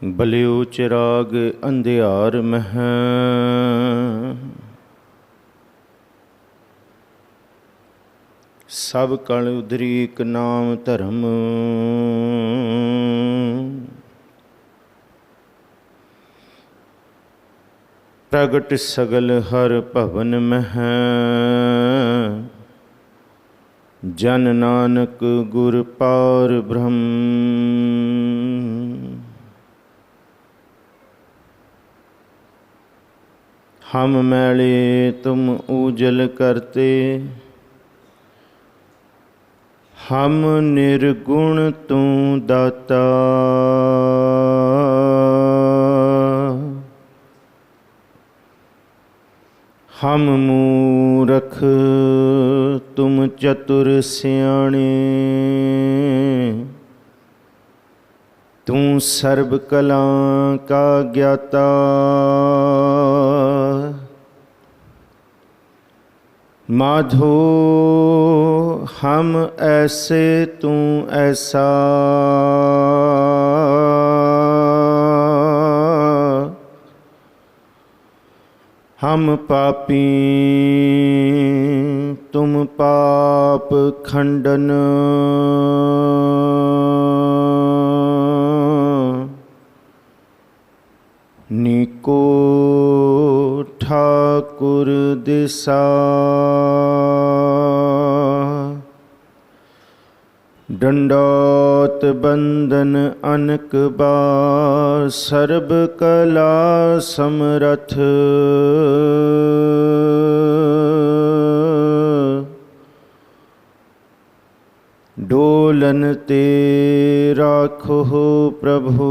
ਬਲਿਓ ਚਿਰਾਗ ਅੰਧਿਆਰ ਮਹਿ, ਸਭ ਕਲ ਉਦਰੀ ਇਕ ਨਾਮ ਧਰਮ। ਪ੍ਰਗਟ ਸਗਲ ਹਰ ਭਵਨ ਮਹਿ, ਜਨ ਨਾਨਕ ਗੁਰ ਪਾਰ ਬ੍ਰਹਮ। हम मैले तुम ऊजल करते, हम निर्गुण तू दाता। हम मूरख तुम चतुर सियाणे, तू सर्ब कला का ज्ञाता। माधो हम ऐसे तू ऐसा, हम पापी तुम पाप खंडन। नीको ठाकुर दिसा, दंडोत बंदन अनक बार, सर्ब कला समरथ। डोलन ते राखो प्रभु,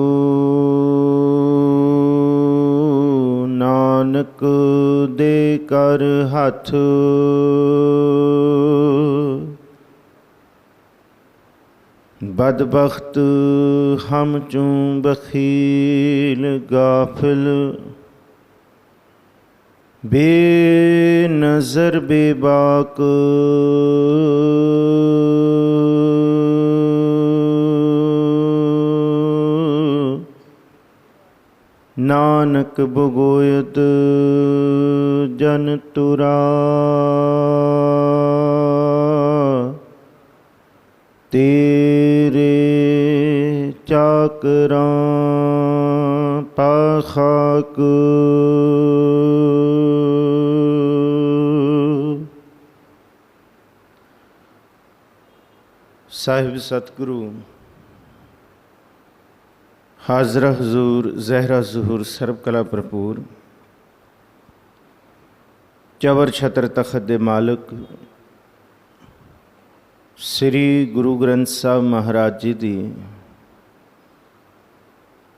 नानक दे कर हाथ। बदबख्त हम चूं बखील गाफिल, बेनज़र बेबाक। नानक बुगोयत जन तुरा, तेरे चाकरां पाखाक। साहिब सतगुरु हाजरा हजूर जहरा ज़हूर सर्ब कला भरपूर, चवर छतर तखत दे मालिक श्री गुरु ग्रंथ साहब महाराज जी दी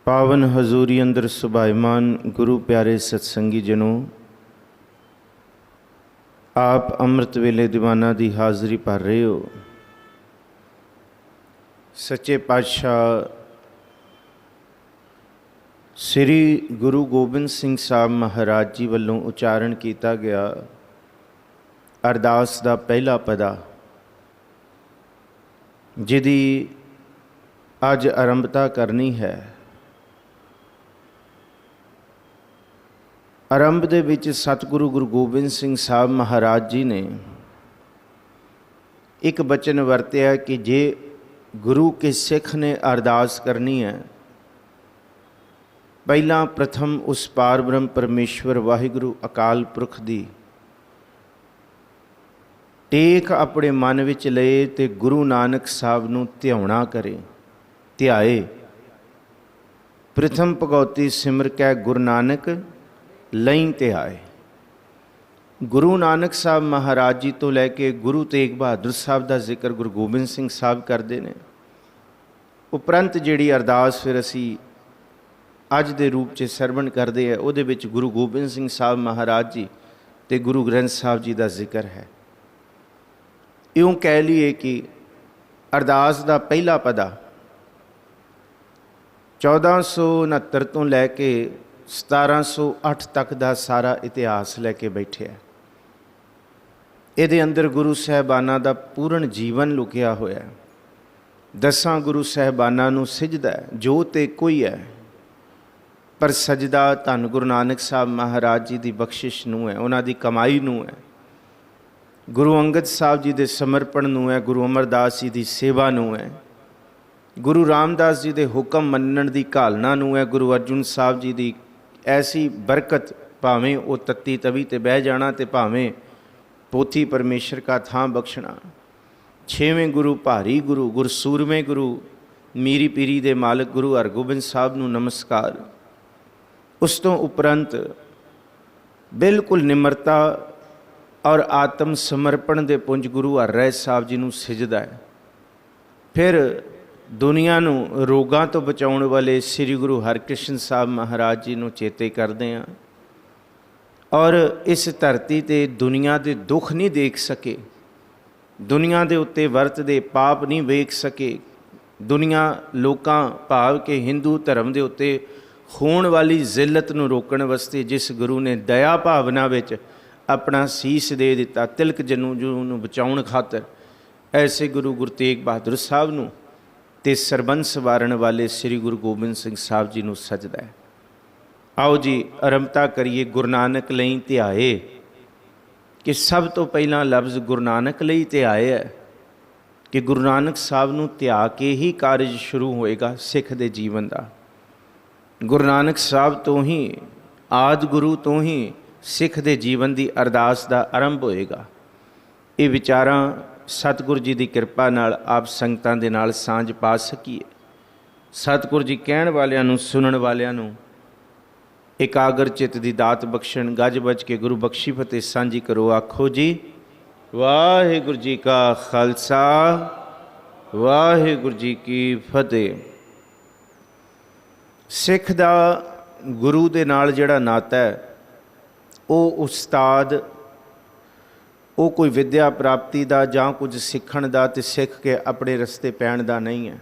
पावन हजूरी अंदर सुभाईमान गुरु प्यारे सत्संगी जनों, आप अमृत वेले दीवाना दी हाज़री भर रहे हो। सच्चे पातशाह श्री गुरु गोबिंद सिंह साहब महाराज जी वालों उच्चारण किया गया अरदास का पहला पदा, जिहदी अज आरंभता करनी है। आरंभ दे विच सतगुरु गुरु गोबिंद सिंह साहब महाराज जी ने एक बचन वरत्या कि जे गुरु के सिख ने अरदास करनी है, पहला प्रथम उस पार ब्रह्म परमेश्वर वाहिगुरु अकाल पुरख दी टेक अपने मन विच लए ते गुरु नानक साहब नूं ध्याउणा करे, ध्याए। प्रथम भगौती सिमर कै गुरु नानक लई ध्याए। गुरु नानक साहब महाराज जी तो लैके गुरु तेग बहादुर साहब का जिक्र गुरु गोबिंद सिंह साहब करते हैं। उपरंत जिहड़ी अरदास फिर असी अज दे रूप च सरवण करते हैं, उहदे विच गुरु गोबिंद सिंह साहब महाराज जी ते गुरु ग्रंथ साहब जी का जिक्र है। इउं कह लीए कि अरदास का पहला पदा 1469 तो लैके 1708 तक का सारा इतिहास लैके बैठे है। ਇਹਦੇ अंदर गुरु साहबाना का पूर्ण जीवन लुकिया होया। 10 गुरु साहबाना नूं सिजदा है, जोत एक कोई है। पर सजदा धन गुरु नानक साहब महाराज जी की बख्शिश नूं है, उन्हां दी कमाई नूं है, गुरु अंगद साहब जी के समर्पण नूं है, गुरु अमरदास जी की सेवा नूं है, गुरु रामदास जी के हुक्म मनण की घालना नूं है, गुरु अर्जुन साहब जी की ऐसी बरकत, भावें वो तत्ती तवी ते बह जाना ते भावें पोथी परमेश्वर का थां बख्शना। छेवें गुरु भारी गुरु गुरसूरवें गुरु मीरी पीरी दे मालिक गुरु हरगोबिंद साहब नूं नमस्कार। उस तो उपरंत बिल्कुल निमरता और आत्म समर्पण दे पुंज गुरु हरराय साहब जी नूं सिजदा है। फिर दुनिया नूं रोगां तो बचाउण वाले श्री गुरु हरकृष्ण साहब महाराज जी नूं चेते करदे हां और इस धरती ते दुनिया दे दुख नहीं देख सके, दुनिया दे उत्ते वरतदे पाप नहीं वेख सके, दुनिया लोकां भाव के हिंदू धर्म दे उत्ते होण वाली जिल्लत नूं रोकण वास्ते जिस गुरु ने दया भावना विच अपना सीस दे दिता तिलक जनु नूं बचाउण खातर, ऐसे गुरु गुरु तेग बहादुर साहब नूं ते सरबंस वारण वाले श्री गुरु गोबिंद सिंह साहब जी नूं सजदा है। आओ जी आरंभता करिए गुरु नानक लई ध्याए, कि सब तो पहला लफ्ज़ गुरु नानक लई ध्याए है कि गुरु नानक साहब नूं ध्या के ही कारज शुरू होएगा सिख दे जीवन का। गुरु नानक साहब तो ही आदि गुरु तो ही सिख दे जीवन की अरदास का आरंभ होएगा। ये विचारां सतगुरु जी की कृपा नाल आप संगतां दे नाल सांझ पा सकीए। सतगुरु जी कहण वालियां नूं सुनण वालियां नूं एकाग्र चित की दात बख्शण। गज बज के गुरु बख्शी फतेह सांझी करो। आखो जी वाहिगुरु जी का खालसा वाहिगुरु जी की फतेह। सिख दा गुरु दे नाल जिहड़ा नाता है वो उस्ताद, वो कोई विद्या प्राप्ति का जां कुछ सीखण दा ते सिख के अपने रस्ते पैण दा नहीं है।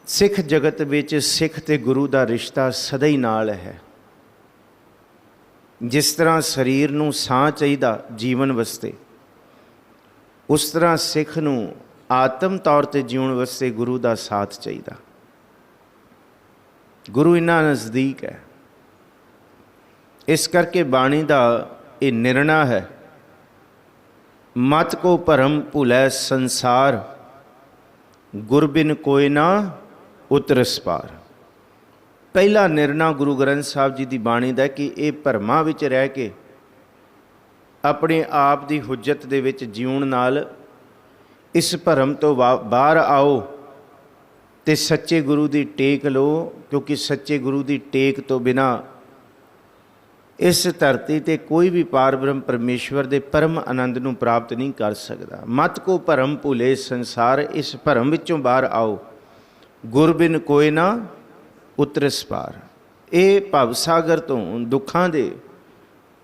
सिख जगत विच सिख ते गुरु का रिश्ता सदा ही नाल है। जिस तरह शरीर नूं साह चाहिदा जीवन वास्ते, उस तरह सिख नूं आत्म तौर पर जीवन वास्ते गुरु का साथ चाहिए। गुरु इन्ना नज़दीक है। इस करके बाणी का ये निर्णय है, मत को भरम भुलै संसार, गुर बिन कोई ना उतरस पार। पहला निर्णय गुरु ग्रंथ साहब जी की बाणी का कि ये भरमां विच रह के अपने आप की हुज्जत दे विच जीउण नाल इस भरम तो बाहर आओ ते सच्चे गुरु की टेक लो, क्योंकि सच्चे गुरु की टेक तो बिना इस धरती ते कोई भी पार ब्रह्म परमेश्वर के परम आनंद नूं प्राप्त नहीं कर सकता। मत को भरम भुले संसार, इस भरम विचों बाहर आओ, गुर बिन कोई ना उतरस पार। ये भवसागर तो दुखां दे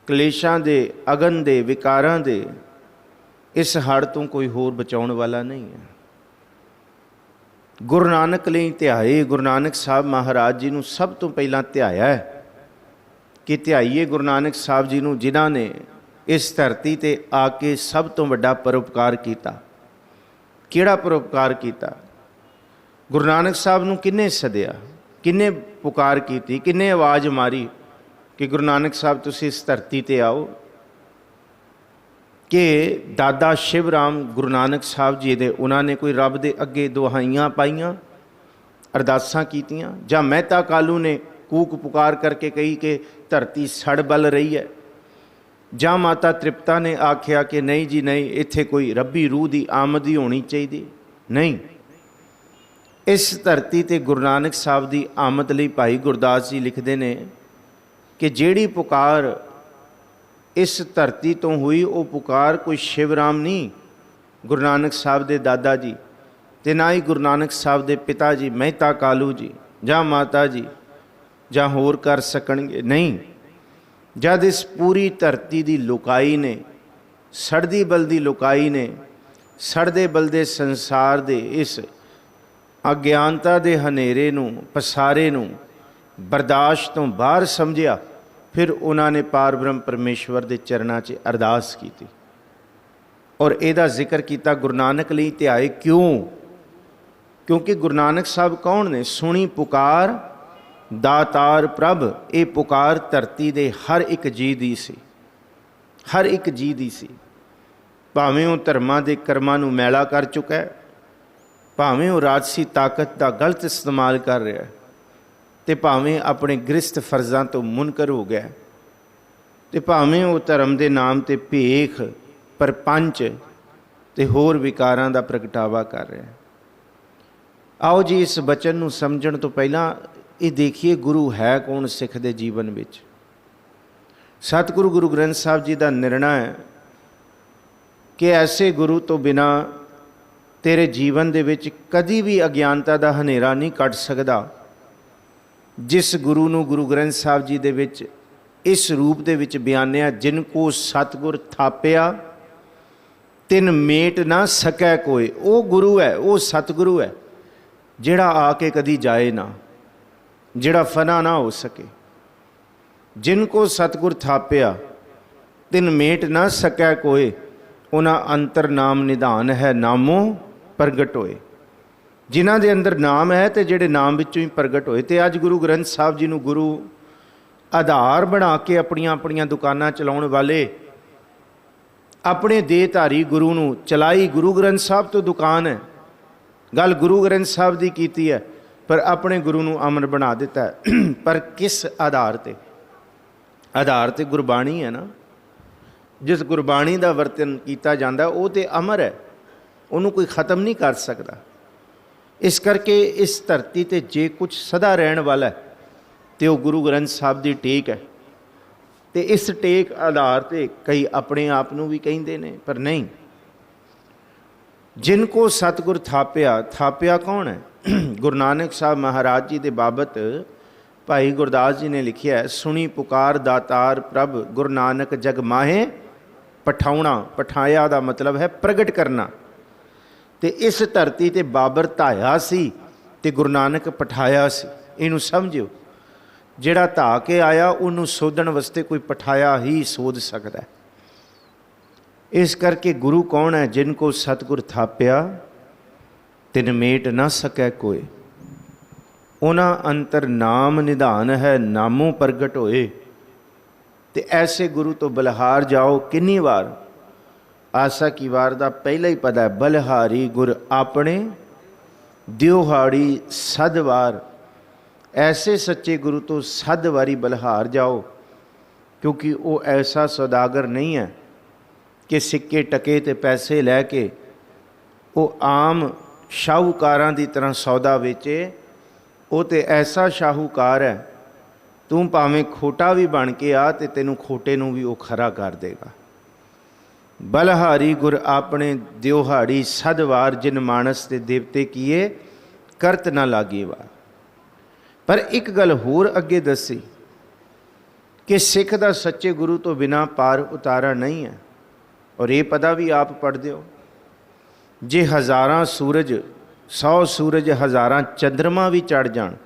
कलेशां दे अगन दे विकारां दे इस हड़ तो कोई होर बचाउण वाला नहीं है। गुरु नानक लई ध्याए। गुरु नानक साहब महाराज जी नूं सब तो पहला ध्याया है कि ध्याईए गुरु नानक साहब जी नूं जिन्हां ने इस धरती ते आके सब तो वड्डा परोपकार किया। किहड़ा परोपकार किया? गुरु नानक साहब नूं किन्ने सदिया, किन्ने पुकार की, किन्ने आवाज़ मारी कि गुरु नानक साहब तुसीं इस धरती ते आओ। कि दादा शिव राम गुरु नानक साहब जी दे उन्होंने कोई रब दे अगे दुहाइयां पाइयां, अरदासां कीतियां, जां मेहता कालू ने कूक पुकार करके कही कि धरती सड़ बल रही है, जां माता तृप्ता ने आख्या कि नहीं जी नहीं, इत्थे कोई रब्बी रूह की आमद ही होनी चाहिए। नहीं, इस धरती ते गुरु नानक साहब की आमद लई भाई गुरदास जी लिखते हैं कि जिहड़ी पुकार इस धरती तो हुई वो पुकार कोई शिवराम नहीं, गुरु नानक साहब दे दादा जी ते ना ही गुरु नानक साहब दे पिता जी मेहता कालू जी जां माता जी जां होर कर सकणगे। नहीं, जद इस पूरी धरती की लुकाई ने, सड़दी बलदी लुकाई ने, सड़दे बलदे संसार दे इस अज्ञानता दे हनेरे नूं पसारे नूं बर्दाश्त तो बाहर समझिया, फिर उन्होंने पार ब्रह्म परमेश्वर के चरणों च अरदास की और ਇਹਦਾ ਜ਼ਿਕਰ ਕੀਤਾ गुरु नानक ਲਈ ध्याए। क्यों? क्योंकि गुरु नानक साहब कौन ने? सुनी पुकार दातार प्रभ। ये पुकार धरती दे हर एक जी दी सी, हर एक जी दी सी। भावें वो धर्मां दे कर्मां नूं मैला कर चुका है, भावें वो राजसी ताकत का गलत इस्तेमाल कर रहा है, तो भावें अपने गृहस्थ फर्जां तो मुनकर हो गया, तो भावें वो धर्म के नाम ते भेख परपंच ते होर विकारां दा प्रगटावा कर रहा है। आओ जी इस बचन नूं समझण तो पहलां ये देखिए गुरु है कौन सिख दे जीवन विच। सतगुरु गुरु ग्रंथ साहब जी का निर्णय है कि ऐसे गुरु तो बिना तेरे जीवन दे विच कदी भी अज्ञानता का हनेरा नहीं कट सकता, जिस गुरु नूं गुरु ग्रंथ साहब जी दे विच इस रूप दे विच बयानिया, जिनको सतगुर थापिया तिन मेट ना सकै कोई। वो गुरु है, वो सतगुरु है जिहड़ा आके कदी जाए ना, जिहड़ा फना ना हो सके। जिनको सतगुर थापिया तिन मेट ना सकै कोई, उन्हां अंतर नाम निधान है नामों प्रगट होए। जिन्हां दे अंदर नाम है तो जिहड़े नाम विचों ही प्रगट होए। तो अज गुरु ग्रंथ साहब जी नूं गुरु आधार बना के अपनियां अपनियां दुकानां चलाउण वाले अपने देहधारी गुरु नूं चलाई। गुरु ग्रंथ साहब तो दुकान है, गल गुरु ग्रंथ साहब की कीती है, पर अपने गुरु नूं अमर बना दिता है। पर किस आधार ते? आधार ते गुरबाणी है ना। जिस गुरबाणी का वर्तन किया जाता है वो तो अमर है, उन्होंने कोई ख़त्म नहीं कर सकता। इस करके इस धरती ते जे कुछ सदा रहन वाला है तो गुरु ग्रंथ साहब की टेक है। तो इस टेक आधार ते कई अपने आप नूं भी कहिंदे ने, पर नहीं। जिनको सतगुर थापिया, थापिया कौन है? गुरु नानक साहब महाराज जी के बाबत भाई गुरदास जी ने लिखिया है, सुनी पुकार दातार प्रभ गुरु नानक जग माहे पठाउणा। पठाया का मतलब है प्रगट करना। तो इस धरती ते बाबर धाया सी ते गुरु नानक पठाया सी। इनू समझियो, जिहड़ा धा के आया उन्होंने सोधण वास्ते कोई पठाया ही सोध सकता है। इस करके गुरु कौन है? जिनको सतगुर थापिया तिन मेट ना सकै कोई, उन्हां अंतर नाम निधान है नामों प्रगट होए। तो ऐसे गुरु तो बलिहार जाओ। किन्नी वार? आसा की वार का पहला ही पता है, बलिहारी गुर अपने दियोहाड़ी सदवार। ऐसे सच्चे गुरु तो सद वारी बलिहार जाओ, क्योंकि वो ऐसा सौदागर नहीं है कि सिक्के टके ते पैसे लैके वो आम शाहूकारां की तरह सौदा बेचे। वो तो ऐसा शाहूकार है, तू भावें खोटा भी बन के आ तो तेनू खोटे नू भी वो खरा कर देगा। बलिहारी गुर अपने दियोहाड़ी सदवार, जिन मानस के देवते किए करत ना लागे वार। पर एक गल होर अगे दसी कि सिख दा सच्चे गुरु तो बिना पार उतारा नहीं है। और ये पता भी आप पढ़ते हो, जे हज़ारां सूरज 100 सूरज हज़ारां चंद्रमा भी चढ़ जान,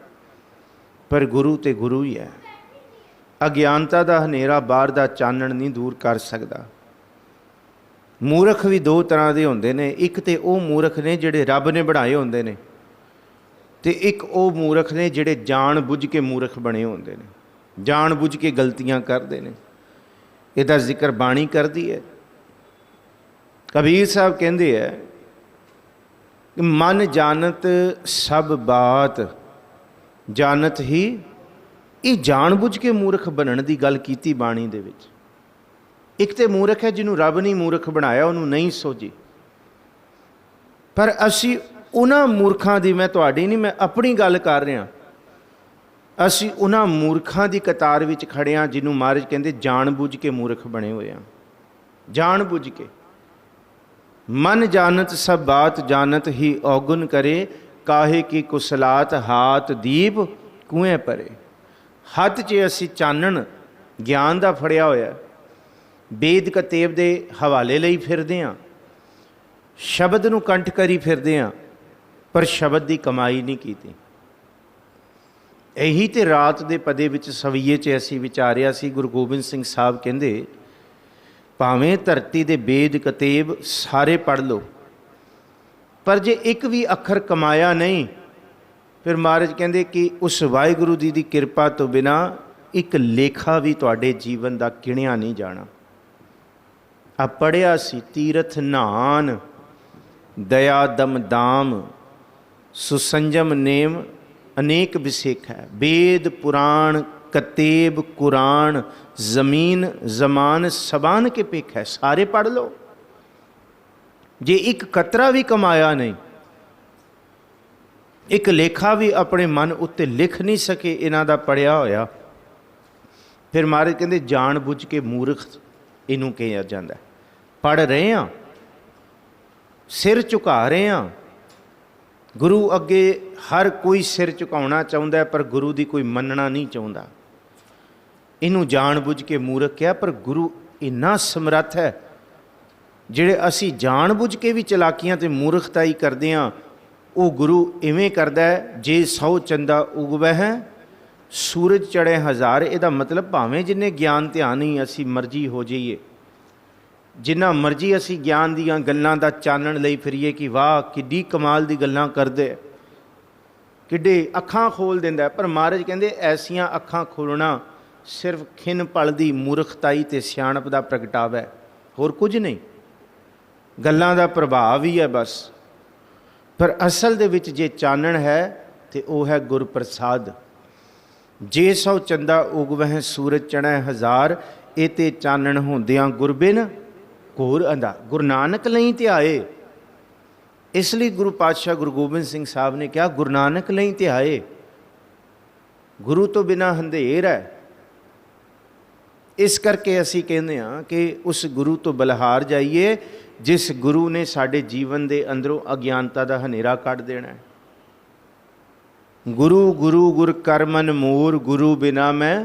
पर गुरु ते गुरु ही है। अज्ञानता का हनेरा बाहर का चानण नहीं दूर कर सकता। मूर्ख भी दो तरह के होंदे ने, एक तो वो मूर्ख ने जिहड़े रब ने बनाए होंदे ने, ते एक वो मूर्ख ने जिहड़े जान बुझ के मूर्ख बने होंदे ने, जान बुझ के गलतियां करते हैं। इहदा जिक्र बाणी करती है। कबीर साहब कहते हैं कि मन जानत सब बात जानत ही। ये जान बुझ के मूर्ख बनने की गल कीती बाणी दे विच। एक तो मूर्ख है जिन्हों रब ने मूर्ख बनाया, उन्होंने नहीं सोची। पर असी उन्हां मूर्खां दी, मैं तुहाडी नहीं, मैं अपनी गल कर रहा, असी उन्हां मूर्खां दी कतार विच खड़े हाँ जिन्हों महाराज कहते जान बुझ के मूर्ख बने हुए हैं। जान बुझ के। मन जानत सब बात जानत ही औगुन करे, काहे की कुसलात हाथ दीप कुएं परे। हथ च असी चानण ज्ञान का फड़िया होया, वेद कतेब के हवाले लई फिरदे हाँ, शब्द नूं कंठ करी फिरदे हाँ, पर शब्द की कमाई नहीं की। यही तो रात के पदे विच सवईए च असी विचारिया सी। गुरु गोबिंद सिंह साहब कहंदे भावें धरती दे वेद कतेब सारे पढ़ लो, पर जे एक भी अखर कमाया नहीं, फिर महाराज कहते कि उस वाहिगुरू जी की किरपा तो बिना एक लेखा भी तुहाडे जीवन का गिणिया नहीं जाना। आ पढ़िया सी तीरथ नान, दया दम दाम, सुसंजम नेम अनेक विसेख है। वेद पुराण कतेब कुरान जमीन जमान सबान के पेख है। सारे पढ़ लो, जे एक कतरा भी कमाया नहीं, एक लेखा भी अपने मन उत्ते लिख नहीं सके इन्हां दा पढ़िया होया, फिर महाराज कहते जान बुझ के मूर्ख इनू कहा जाता है। पढ़ रहे हैं, सिर झुका रहे हैं, गुरु अगे हर कोई सिर झुकाना चाहता है, पर गुरु की कोई मनना नहीं चाहता। इनू जान बुझ के मूर्ख क्या, पर गुरु इन्ना समर्थ है, जिहड़े असी जान बुझ के भी चलाकियां ते मूर्खता ही करते हैं, वो गुरु इवें करता है। जे 100 चंदा उगवै है सूरज चढ़े 1000, ਇਹਦਾ मतलब भावें जिन्ने ज्ञान ध्यान ही असी मर्जी हो जाइए, जिन्ना मर्जी असी ज्ञान दीयां गल्लां दा चानण लई फिरीए कि वाह किड्डी कमाल दी गल्लां करदे, किड्डे अखां खोल दिंदा है, पर महाराज कहंदे ऐसियां अखां खोलना सिर्फ खिन पल दी मूर्खताई ते सियाणप दा प्रगटावा है, होर कुछ नहीं। गल्लां दा प्रभाव ही है बस। पर असल दे विच जे चानण है तो वह है गुर प्रसाद। जे 100 चंदा उगवह सूरज चढ़ै 1000, ये ते चानण होंदियां गुरबिन घोर अंधा। गुरु नानक लई ध्याए, इसलिए गुरु पातशाह गुरु गोबिंद सिंह साहब ने कहा गुरु नानक लई ध्याए। गुरु तो बिना अंधेर है। इस करके असी कहते हैं कि उस गुरु तो बलहार जाइए जिस गुरु ने साडे जीवन के अंदरों अज्ञानता का हनेरा कढ़ देना है। गुरु गुरु गुर कर मन मोर, गुरु बिना मैं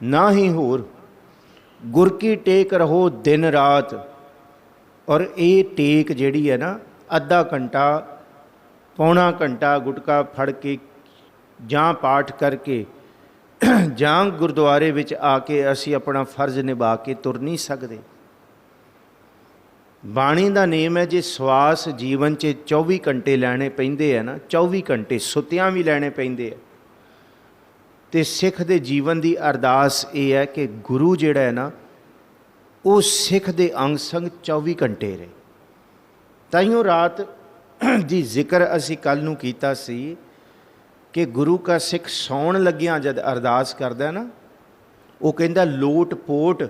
ना ही होर। गुर की टेक रहो दिन रात। और ये टेक जिहड़ी है ना, अद्धा घंटा पौना घंटा गुटका फड़ के जां पाठ करके जां गुरुद्वारे विच आके असी अपना फर्ज निभा के तुर नहीं सकते। बाणी का नेम है जे श्वास जीवन च 24 घंटे लैने पैंदे है ना, 24 घंटे सुत्तियां भी लैने पैंदे है। तो सिख दे जीवन की अरदास ये है कि गुरु जिहड़ा है ना वो सिख दे अंग संग 24 घंटे रहे। ताइयों रात दी जिक्र असी कल नूं कीता सी कि गुरु का सिख सौण लग्या जद अरदास करदा ना, वो कहंदा लोट पोट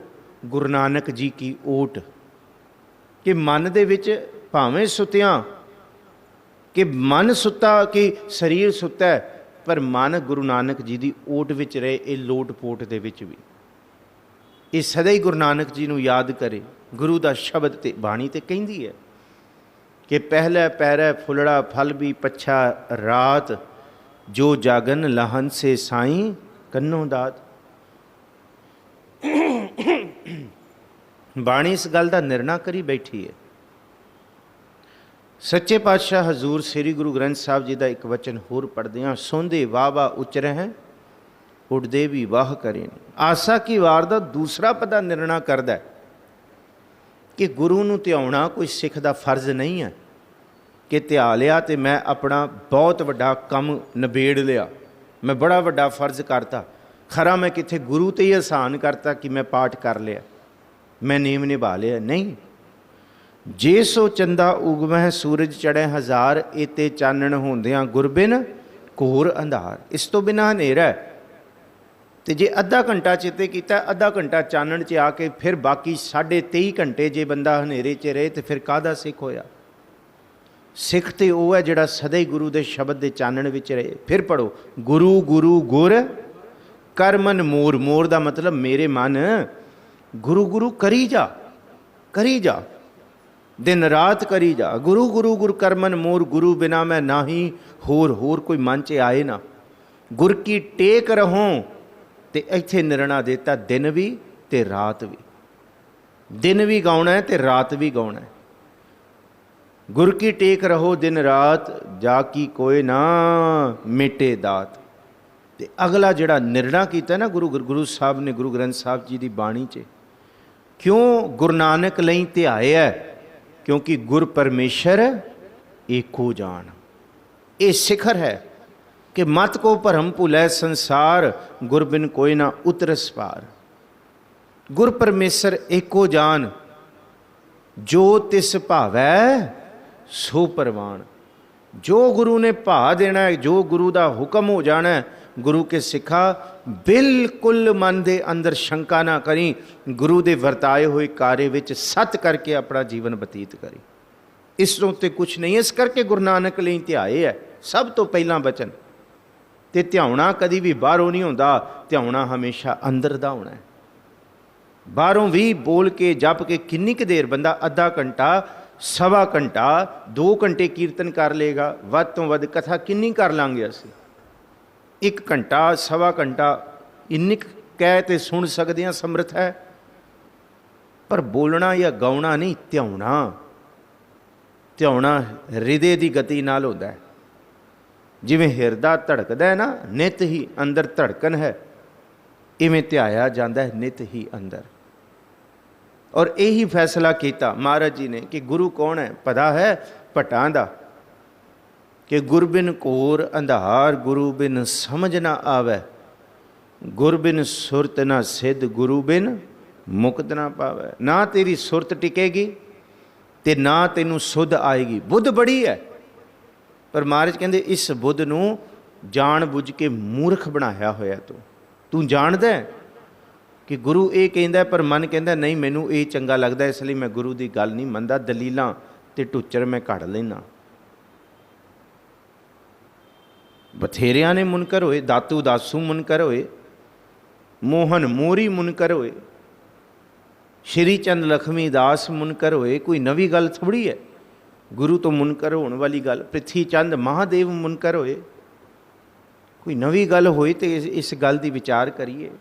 गुरु नानक जी की ओट। कि मन दे विच भावें सुत्तियां कि मन सुत्ता कि शरीर सुत्ता है, पर मन गुरु नानक जी की ओट विच रहे। ये लोट पोट दे विच भी ये सदा ही गुरु नानक जी नूं याद करे। गुरु का शब्द ते बाणी ते कहिंदी है कि पहले पैरै फुलड़ा फल भी पछा रात, जो जागन लहन से साईं कन्नो दात। बाणी इस गल का निर्णय करी बैठी है। सच्चे पातशाह हजूर श्री गुरु ग्रंथ साहब जी का एक वचन होर पढ़दे हां, सोंदे वाह वाह उचरे हैं उड़दे भी वाह करें। आसा की वार का दूसरा पदा निर्णय करदा है कि गुरु नूं ध्याउणा कोई सिख का फर्ज नहीं है कि ध्या लिया तो मैं अपना बहुत वड्डा काम नबेड़ लिया, मैं बड़ा वड्डा फर्ज करता। खरा मैं कित्थे गुरु ते ही आसान करता कि मैं पाठ कर लिया, मैं नेम निभा लिया। नहीं, जे सो चंदा उगवह सूरज चढ़े 1000, इते चानण होंदियां गुरबिन घोर अंधार। इस तो बिना हनेरा है। तो जे अद्धा घंटा चेते किया, अद्धा घंटा चानण च आके फिर बाकी 23.5 घंटे जे बंदा हनेरे च रहे तो फिर काहदा सिख होया। सिख तो वह है जिहड़ा सदा ही गुरु के शब्द के चानण विच रहे। फिर पढ़ो गुरु गुरु गुर कर मन मोर। मोर का मतलब मेरे मन गुरु गुरु करी जा, करी जा, दिन रात करी जा। गुरु गुरु गुर कर मन मोर, गुरु बिना मैं ना ही होर। होर कोई मन च आए ना। गुर की टेक रहो तो इत्थे निर्णय देता दिन भी ते रात भी। दिन भी गाउणा है तो रात भी गाउणा है। गुर की टेक रहो दिन रात, जाकी कोई ना मिटे दात। ते अगला जिहड़ा निर्णय किया ना गुरु साहब ने गुरु ग्रंथ साहब जी की बाणी च, क्यों गुरु नानक लई ध्याया है? क्योंकि गुर परमेश्वर एको जान। ये शिखर है कि मत को भरम भुलै संसार, गुर बिन कोई ना उतरस पार। गुर परमेश्वर एको जान, जो तिस भावै सो परवान। जो गुरु ने भा देना है, जो गुरु का हुक्म हो जाना है, गुरु के सिखा बिल्कुल मन के अंदर शंका ना करी। गुरु के वरताए हुए कार्य विच सत करके अपना जीवन बतीत करी। इस तो उत्ते कुछ नहीं। इस करके गुरु नानक लई ध्याए है सब तो पहला बचन। ते ध्याउणा कदी भी बाहरों नहीं होंदा, ध्याउणा हमेशा अंदर दा होना है। बाहरों भी बोल के जप के किन्नी क देर बंदा अद्धा घंटा, सवा घंटा, 2 घंटे कीर्तन कर लेगा, वध तो वध कथा किन्नी कर लांगे असीं। 1 घंटा सवा घंटा इन्नी कह ते सुन सकते हैं, समर्थ है। पर बोलना या गाउना नहीं, ध्याउणा। ध्याउणा हृदय की गति नाल होंदा है। जिवें हिरदा धड़कदा है ना, नित ही अंदर धड़कन है, इवें ध्याया जाता है नित ही अंदर। और यही फैसला किया महाराज जी ने कि गुरु कौन है? पता है भट्टां दा कि गुर बिन घोर अंधार, गुरु बिन समझ ना आवे, गुर बिन सुरत ना सिद्ध, गुरु बिन मुक्त ना पावे। ना तेरी सुरत टिकेगी ते ना तेनू सुध आएगी। बुद्ध बड़ी है, पर महाराज कहते इस बुद्ध नू जान बुझ के मूर्ख बनाया होया तू जानदा है कि गुरु ये कहता है, पर मन कहता नहीं मैनू ये चंगा लगता, इसलिए मैं गुरु की गल नहीं मनदा, दलीलां ते टुच्चर मैं घड़ लेना। बथेरिया ने मुनकर होए, दातू दासू मुनकर होए, मोहन मोरी मुनकर होए, श्री चंद लक्ष्मी दास मुनकर होए, कोई नवी गल थोड़ी है। गुरु तो मुनकर होने वाली गल। पृथ्वी चंद महादेव मुनकर होए, कोई नवी गल होए तो इस गल की विचार करिए।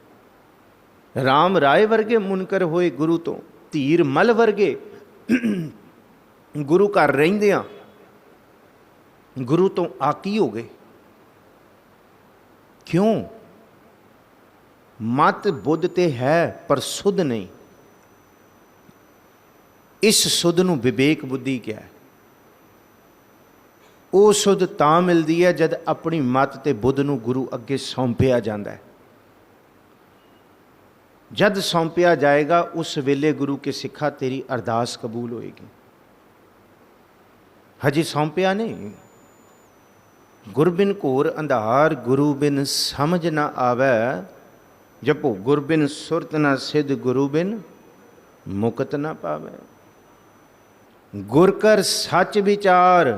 राम राय वर्गे मुनकर होए गुरु तो, धीर मल वर्गे गुरु घर रहिंदियां गुरु तो आकी हो गए। क्यों? मत बुद्ध ते है पर सुध नहीं। इस सुध नूं विवेक बुद्धि क्या है? वो सुध तां मिलती है जब अपनी मत ते बुद्ध नूं गुरु अगे सौंपिया जाता है। जद सौंपिया जाएगा उस वेले गुरु के सिखा तेरी अरदास कबूल होएगी। हजे सौंपिया नहीं। गुर बिन घोर अंधार, गुरु बिन समझ ना आवे, जपो गुर बिन सुरत ना सिद्ध, गुरु बिन मुकत ना पावे। गुर कर सच विचार,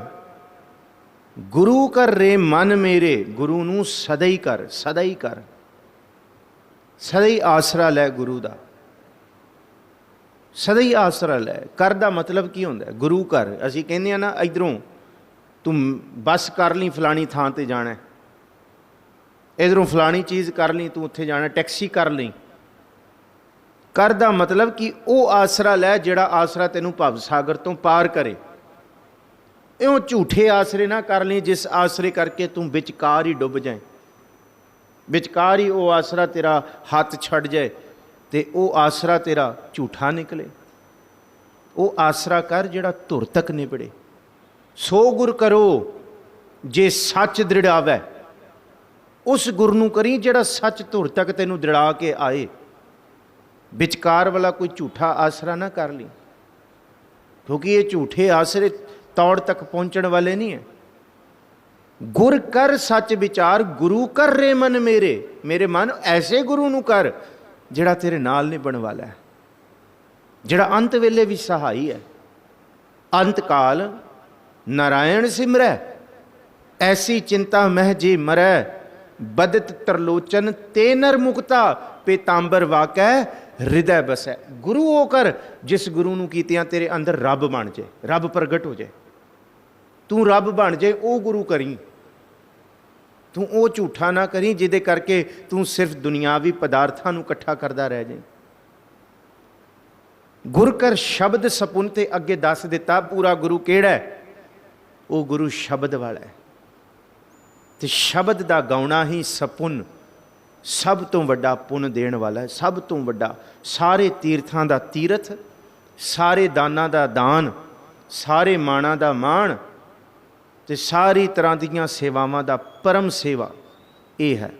गुरु कर रे मन मेरे। गुरु नूं सदा ही कर, सदा ही कर, सदा ही आसरा लै गुरु दा, सदा ही आसरा लै। कर दा मतलब की होंदा है? गुरु कर असीं कहंदे आ ना, इधरों तू बस कर ली फलानी थां ते जाना है, इधरों फलानी चीज़ कर ली, तू उत्थे जाना, टैक्सी कर ली। कर दा मतलब कि वो आसरा लै जिहड़ा आसरा तैनूं भव सागर तो पार करे। इउं झूठे आसरे ना कर ली जिस आसरे करके तू विचकार ही डुब जाए, विचकार ही वो आसरा तेरा हाथ छड़ जाए तो वो आसरा तेरा झूठा निकले। वो आसरा कर जिहड़ा धुर तक निबड़े। सो गुर करो जे सच दृढ़ावै। उस गुर नूं करी जिहड़ा सच धुर तक तैनूं दृढ़ा के आए। विचकार वाला कोई झूठा आसरा ना कर ली, क्योंकि ये झूठे आसरे तौड़ तक पहुंचने वाले नहीं है। गुर कर सच विचार, गुरु कर रे मन मेरे। मेरे मन ऐसे गुरु नूं कर जिहड़ा तेरे नाल निभण वाला है, जिहड़ा अंत वेले भी सहाई है। अंत काल नारायण सिमरै, ऐसी चिंता मह जे मरै। बदत तरलोचन ते नर मुक्ता, पेतांबर वाकै हृदय बसै। गुरु होकर जिस गुरु नूं कीतियां तेरे अंदर रब बन जाए, रब प्रगट हो जाए, तू रब बन जाए, वो गुरु करी। तू वो झूठा ना करी जिदे करके तू सिर्फ दुनियावी पदार्थां नूं इकट्ठा करदा रह जाए। गुर कर शब्द सपुन ते अगे दस दिता पूरा गुरु केड़ा है? वो गुरु शब्द वाला है। ते शब्द दा गाउणा ही सपुन सब तो वड्डा पुन देण वाला है। सब तो वड्डा, सारे तीर्थां दा तीरथ, सारे दानां दा दान, सारे माणां दा मान, ਤੇ ਸਾਰੀ ਤਰ੍ਹਾਂ ਦੀਆਂ ਸੇਵਾਵਾਂ ਦਾ ਪਰਮ ਸੇਵਾ ਇਹ ਹੈ।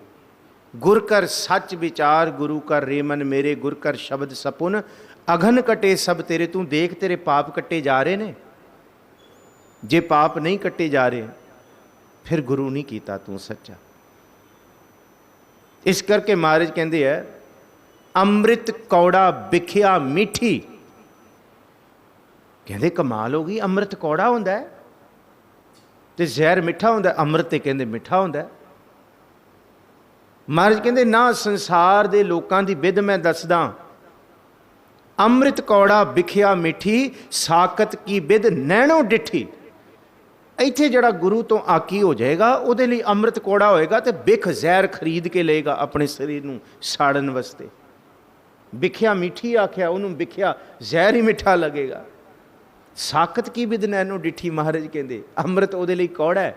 ਗੁਰ ਕਰ ਸੱਚ ਵਿਚਾਰ ਗੁਰੂ ਕਰ ਰੇ ਮਨ ਮੇਰੇ, ਗੁਰ ਕਰ ਸ਼ਬਦ ਸਪੁਨ ਅਘਨ ਕਟੇ ਸਭ ਤੇਰੇ। ਤੂੰ ਦੇਖ ਤੇਰੇ ਪਾਪ ਕੱਟੇ ਜਾ ਰਹੇ ਨੇ। ਜੇ ਪਾਪ ਨਹੀਂ ਕੱਟੇ ਜਾ ਰਹੇ ਫਿਰ ਗੁਰੂ ਨਹੀਂ ਕੀਤਾ ਤੂੰ ਸੱਚਾ। ਇਸ ਕਰਕੇ ਮਹਾਰਾਜ ਕਹਿੰਦੇ ਹੈ ਅੰਮ੍ਰਿਤ ਕੌੜਾ ਵਿਖਿਆ ਮਿੱਠੀ। ਕਹਿੰਦੇ ਕਮਾਲ ਹੋ ਗਈ, ਅੰਮ੍ਰਿਤ ਕੌੜਾ ਹੁੰਦਾ ਤੇ ਜ਼ਹਿਰ ਮਿੱਠਾ ਹੁੰਦਾ, ਅੰਮ੍ਰਿਤ ਤੇ ਕਹਿੰਦੇ ਮਿੱਠਾ ਹੁੰਦਾ। ਮਹਾਰਾਜ ਕਹਿੰਦੇ ਨਾ ਸੰਸਾਰ ਦੇ ਲੋਕਾਂ ਦੀ ਵਿਧ ਮੈਂ ਦੱਸਦਾ, ਅੰਮ੍ਰਿਤ ਕੌੜਾ ਵਿਖਿਆ ਮਿੱਠੀ ਸਾਕਤ ਕੀ ਵਿਧ ਨੈਣੋ ਡਿੱਠੀ। ਇੱਥੇ ਜਿਹੜਾ ਗੁਰੂ ਤੋਂ ਆਕੀ ਹੋ ਜਾਏਗਾ ਉਹਦੇ ਲਈ ਅੰਮ੍ਰਿਤ ਕੌੜਾ ਹੋਏਗਾ ਤੇ ਬਿਖ ਜ਼ਹਿਰ ਖਰੀਦ ਕੇ ਲਏਗਾ ਆਪਣੇ ਸਰੀਰ ਨੂੰ ਸਾੜਨ ਵਾਸਤੇ। ਵਿਖਿਆ ਮਿੱਠੀ ਆਖਿਆ, ਉਹਨੂੰ ਵਿਖਿਆ ਜ਼ਹਿਰ ਹੀ ਮਿੱਠਾ ਲੱਗੇਗਾ। ਸਾਕਤ ਕੀ ਵਿਧ ਨੈਣੋ ਡਿੱਠੀ, ਮਹਾਰਾਜ ਕਹਿੰਦੇ ਅੰਮ੍ਰਿਤ ਉਹਦੇ ਲਈ ਕੌੜਾ ਹੈ।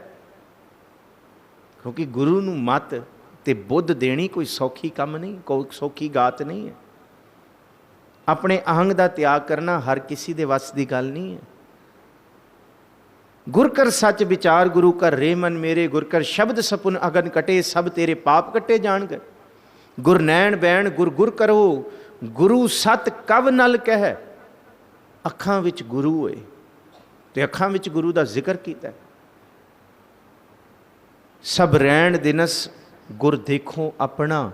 ਕਿਉਂਕਿ ਗੁਰੂ ਨੂੰ ਮਤ ਤੇ ਬੁੱਧ ਦੇਣੀ ਕੋਈ ਸੌਖੀ ਕੰਮ ਨਹੀਂ, ਕੋਈ ਸੌਖੀ ਗਾਤ ਨਹੀਂ ਹੈ। ਆਪਣੇ ਅਹੰਗ ਦਾ ਤਿਆਗ ਕਰਨਾ ਹਰ ਕਿਸੇ ਦੇ ਵੱਸ ਦੀ ਗੱਲ ਨਹੀਂ ਹੈ। ਗੁਰ ਕਰ ਸੱਚ ਵਿਚਾਰ ਗੁਰੂ ਕਰ ਰੇ ਮਨ ਮੇਰੇ, ਗੁਰ ਕਰ ਸ਼ਬਦ ਸਪੁਨ ਅਗਨ ਕਟੇ ਸਭ ਤੇਰੇ ਪਾਪ ਕੱਟੇ ਜਾਣਗੇ। ਗੁਰ ਨੈਣ ਬੈਣ ਗੁਰ ਗੁਰ ਕਰੋ, ਗੁਰੂ ਸਤ ਕਵ ਨਲ ਕਹਿ। ਅੱਖਾਂ ਵਿੱਚ ਗੁਰੂ ਹੋਏ ਤੇ ਅੱਖਾਂ ਵਿੱਚ ਗੁਰੂ ਦਾ ਜ਼ਿਕਰ ਕੀਤਾ। ਸਭ ਰਹਿਣ ਦਿਨਸ ਗੁਰ ਦੇਖੋ ਆਪਣਾ,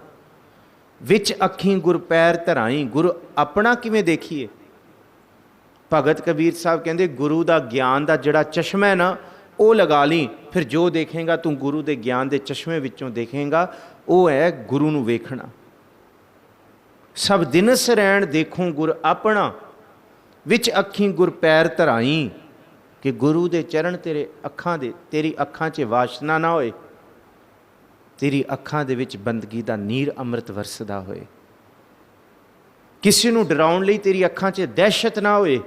ਵਿੱਚ ਅੱਖੀਂ ਗੁਰ ਪੈਰ ਧਰਾਈ। ਗੁਰ ਆਪਣਾ ਕਿਵੇਂ ਦੇਖੀਏ? ਭਗਤ ਕਬੀਰ ਸਾਹਿਬ ਕਹਿੰਦੇ ਗੁਰੂ ਦਾ ਗਿਆਨ ਦਾ ਜਿਹੜਾ ਚਸ਼ਮਾ ਹੈ ਨਾ ਉਹ ਲਗਾ ਲਈ, ਫਿਰ ਜੋ ਦੇਖੇਗਾ ਤੂੰ ਗੁਰੂ ਦੇ ਗਿਆਨ ਦੇ ਚਸ਼ਮੇ ਵਿੱਚੋਂ ਦੇਖੇਗਾ, ਉਹ ਹੈ ਗੁਰੂ ਨੂੰ ਵੇਖਣਾ। ਸਭ ਦਿਨਸ ਰਹਿਣ ਦੇਖੋ ਗੁਰ ਆਪਣਾ, ਵਿੱਚ ਅੱਖੀਂ ਗੁਰ ਪੈਰ ਧਰਾਈ। ਕਿ ਗੁਰੂ ਦੇ ਚਰਨ ਤੇਰੇ ਅੱਖਾਂ ਦੇ, ਤੇਰੀ ਅੱਖਾਂ 'ਚ ਵਾਸ਼ਨਾ ਨਾ ਹੋਏ, ਤੇਰੀ ਅੱਖਾਂ ਦੇ ਵਿੱਚ ਬੰਦਗੀ ਦਾ ਨੀਰ ਅੰਮ੍ਰਿਤ ਵਰਸਦਾ ਹੋਏ। ਕਿਸੇ ਨੂੰ ਡਰਾਉਣ ਲਈ ਤੇਰੀ ਅੱਖਾਂ 'ਚ ਦਹਿਸ਼ਤ ਨਾ ਹੋਏ,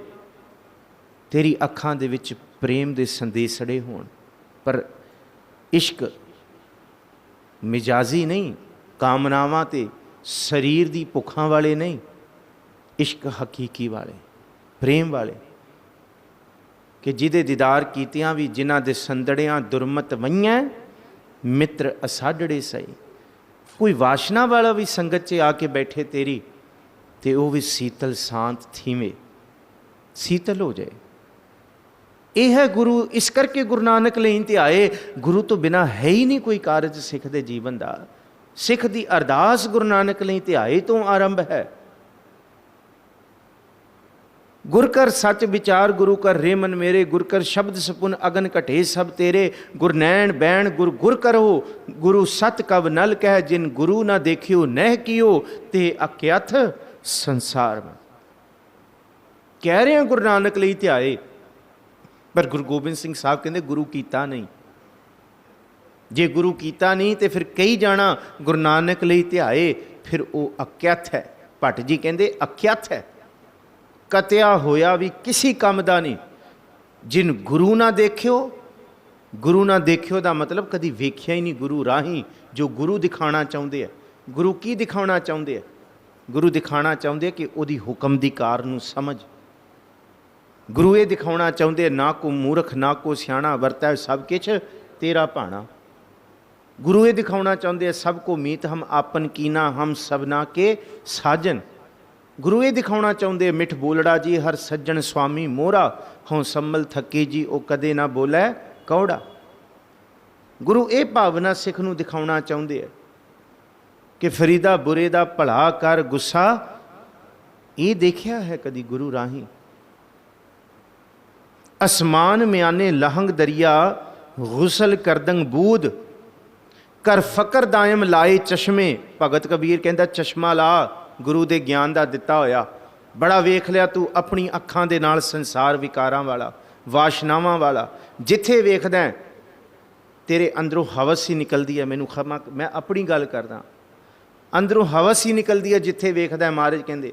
ਤੇਰੀ ਅੱਖਾਂ ਦੇ ਵਿੱਚ ਪ੍ਰੇਮ ਦੇ ਸੰਦੇਸੜੇ ਹੋਣ। ਪਰ ਇਸ਼ਕ ਮਿਜਾਜ਼ੀ ਨਹੀਂ, ਕਾਮਨਾਵਾਂ ਤੇ ਸਰੀਰ ਦੀ ਭੁੱਖਾਂ ਵਾਲੇ ਨਹੀਂ, ਇਸ਼ਕ ਹਕੀਕੀ ਵਾਲੇ, ਪ੍ਰੇਮ ਵਾਲੇ। ਕਿ ਜਿਹਦੇ ਦੀਦਾਰ ਕੀਤਿਆਂ ਵੀ ਜਿਨ੍ਹਾਂ ਦੇ ਸੰਦੜਿਆਂ ਦੁਰਮਤ ਵਈਆਂ, ਮਿੱਤਰ ਅਸਾਢੜੇ ਸਹੀ। ਕੋਈ ਵਾਸ਼ਨਾ ਵਾਲਾ ਵੀ ਸੰਗਤ 'ਚ ਆ ਕੇ ਬੈਠੇ ਤੇਰੀ ਤੇ ਉਹ ਵੀ ਸੀਤਲ ਸ਼ਾਂਤ ਥੀਵੇਂ, ਸੀਤਲ ਹੋ ਜਾਏ। ਇਹ ਹੈ ਗੁਰੂ। ਇਸ ਕਰਕੇ ਗੁਰੂ ਨਾਨਕ ਲੈਣ ਤੇ ਆਏ। ਗੁਰੂ ਤੋਂ ਬਿਨਾਂ ਹੈ ਹੀ ਨਹੀਂ ਕੋਈ ਕਾਰਜ ਸਿੱਖ ਦੇ ਜੀਵਨ ਦਾ। ਸਿੱਖ ਦੀ ਅਰਦਾਸ ਗੁਰੂ ਨਾਨਕ ਲਈ ਤੇ ਆਏ ਤੋਂ ਆਰੰਭ ਹੈ। ਗੁਰ ਕਰ ਸੱਚ ਵਿਚਾਰ ਗੁਰੂ ਕਰ ਰੇ ਮਨ ਮੇਰੇ, ਗੁਰ ਕਰ ਸ਼ਬਦ ਸਪੁਨ ਅਗਨ ਘਟੇ ਸਭ ਤੇਰੇ। ਗੁਰ ਨੈਣ ਬੈਣ ਗੁਰ ਗੁਰ ਕਰੋ, ਗੁਰੂ ਸਤ ਕਵ ਨਲ ਕਹਿ। ਜਿਨ ਗੁਰੂ ਨਾ ਦੇਖਿਓ ਨਹਿ ਕੀਓ, ਤੇ ਅਕਿਅਥ ਸੰਸਾਰ ਮੈਂ। ਕਹਿ ਰਹੇ ਗੁਰੂ ਨਾਨਕ ਲਈ ਤੇ ਆਏ, ਪਰ ਗੁਰੂ ਗੋਬਿੰਦ ਸਿੰਘ ਸਾਹਿਬ ਕਹਿੰਦੇ ਗੁਰੂ ਕੀਤਾ ਨਹੀਂ। ਜੇ ਗੁਰੂ ਕੀਤਾ ਨਹੀਂ ਤੇ ਫਿਰ ਕਹੀ ਜਾਣਾ ਗੁਰੂ ਨਾਨਕ ਲਈ ਤੇ ਆਏ, ਫਿਰ ਉਹ ਅਕਿਅਥ ਹੈ। ਭੱਟ ਜੀ ਕਹਿੰਦੇ ਅਕਿਅਥ ਹੈ, ਕਤਿਆ ਹੋਇਆ ਵੀ ਕਿਸੇ ਕੰਮ ਦਾ ਨਹੀਂ। ਜਿਨ ਗੁਰੂ ਨਾ ਦੇਖਿਓ, ਗੁਰੂ ਨਾ ਦੇਖਿਓ ਦਾ ਮਤਲਬ ਕਦੀ ਵੇਖਿਆ ਹੀ ਨਹੀਂ ਗੁਰੂ ਰਾਹੀਂ। ਜੋ ਗੁਰੂ ਦਿਖਾਉਣਾ ਚਾਹੁੰਦੇ ਆ, ਗੁਰੂ ਕੀ ਦਿਖਾਉਣਾ ਚਾਹੁੰਦੇ ਆ? ਗੁਰੂ ਦਿਖਾਉਣਾ ਚਾਹੁੰਦੇ ਕਿ ਉਹਦੀ ਹੁਕਮ ਦੀ ਕਾਰ ਨੂੰ ਸਮਝ। ਗੁਰੂ ਇਹ ਦਿਖਾਉਣਾ ਚਾਹੁੰਦੇ ਨਾ ਕੋ ਮੂਰਖ ਨਾ ਕੋ ਸਿਆਣਾ, ਵਰਤੈ ਸਭ ਕਿਛ ਤੇਰਾ ਭਾਣਾ। ਗੁਰੂ ਇਹ ਦਿਖਾਉਣਾ ਚਾਹੁੰਦੇ ਸਭ ਕੋ ਮੀਤ ਹਮ ਆਪਨ ਕੀਨਾ, ਹਮ ਸਭਨਾ ਕੇ ਸਾਜਨ। ਗੁਰੂ ਇਹ ਦਿਖਾਉਣਾ ਚਾਹੁੰਦੇ ਮਿੱਠ ਬੋਲੜਾ ਜੀ ਹਰ ਸੱਜਣ ਸੁਆਮੀ ਮੋਹਰਾ, ਹੋਂ ਸੰਮਲ ਥੱਕੇ ਜੀ ਉਹ ਕਦੇ ਨਾ ਬੋਲੇ ਕੌੜਾ। ਗੁਰੂ ਇਹ ਭਾਵਨਾ ਸਿੱਖ ਨੂੰ ਦਿਖਾਉਣਾ ਚਾਹੁੰਦੇ ਹੈ ਕਿ ਫਰੀਦਾ ਬੁਰੇ ਦਾ ਭਲਾ ਕਰ ਗੁੱਸਾ। ਇਹ ਦੇਖਿਆ ਹੈ ਕਦੀ ਗੁਰੂ ਰਾਹੀਂ? ਅਸਮਾਨ ਮਿਆਨੇ ਲਹੰਗ ਦਰਿਆ, ਗੁਸਲ ਕਰਦੰਗ ਬੂਦ ਕਰ ਫਕਰ ਦਾਇਮ ਲਾਏ ਚਸ਼ਮੇ। ਭਗਤ ਕਬੀਰ ਕਹਿੰਦਾ ਚਸ਼ਮਾ ਲਾ ਗੁਰੂ ਦੇ ਗਿਆਨ ਦਾ ਦਿੱਤਾ ਹੋਇਆ। ਬੜਾ ਵੇਖ ਲਿਆ ਤੂੰ ਆਪਣੀ ਅੱਖਾਂ ਦੇ ਨਾਲ ਸੰਸਾਰ ਵਿਕਾਰਾਂ ਵਾਲਾ, ਵਾਸ਼ਨਾਵਾਂ ਵਾਲਾ। ਜਿੱਥੇ ਵੇਖਦਾ ਤੇਰੇ ਅੰਦਰੋਂ ਹਵਸ ਹੀ ਨਿਕਲਦੀ ਹੈ। ਮੈਨੂੰ ਖਮਾ, ਮੈਂ ਆਪਣੀ ਗੱਲ ਕਰਦਾ, ਅੰਦਰੋਂ ਹਵਸ ਹੀ ਨਿਕਲਦੀ ਹੈ ਜਿੱਥੇ ਵੇਖਦਾ। ਮਹਾਰਾਜ ਕਹਿੰਦੇ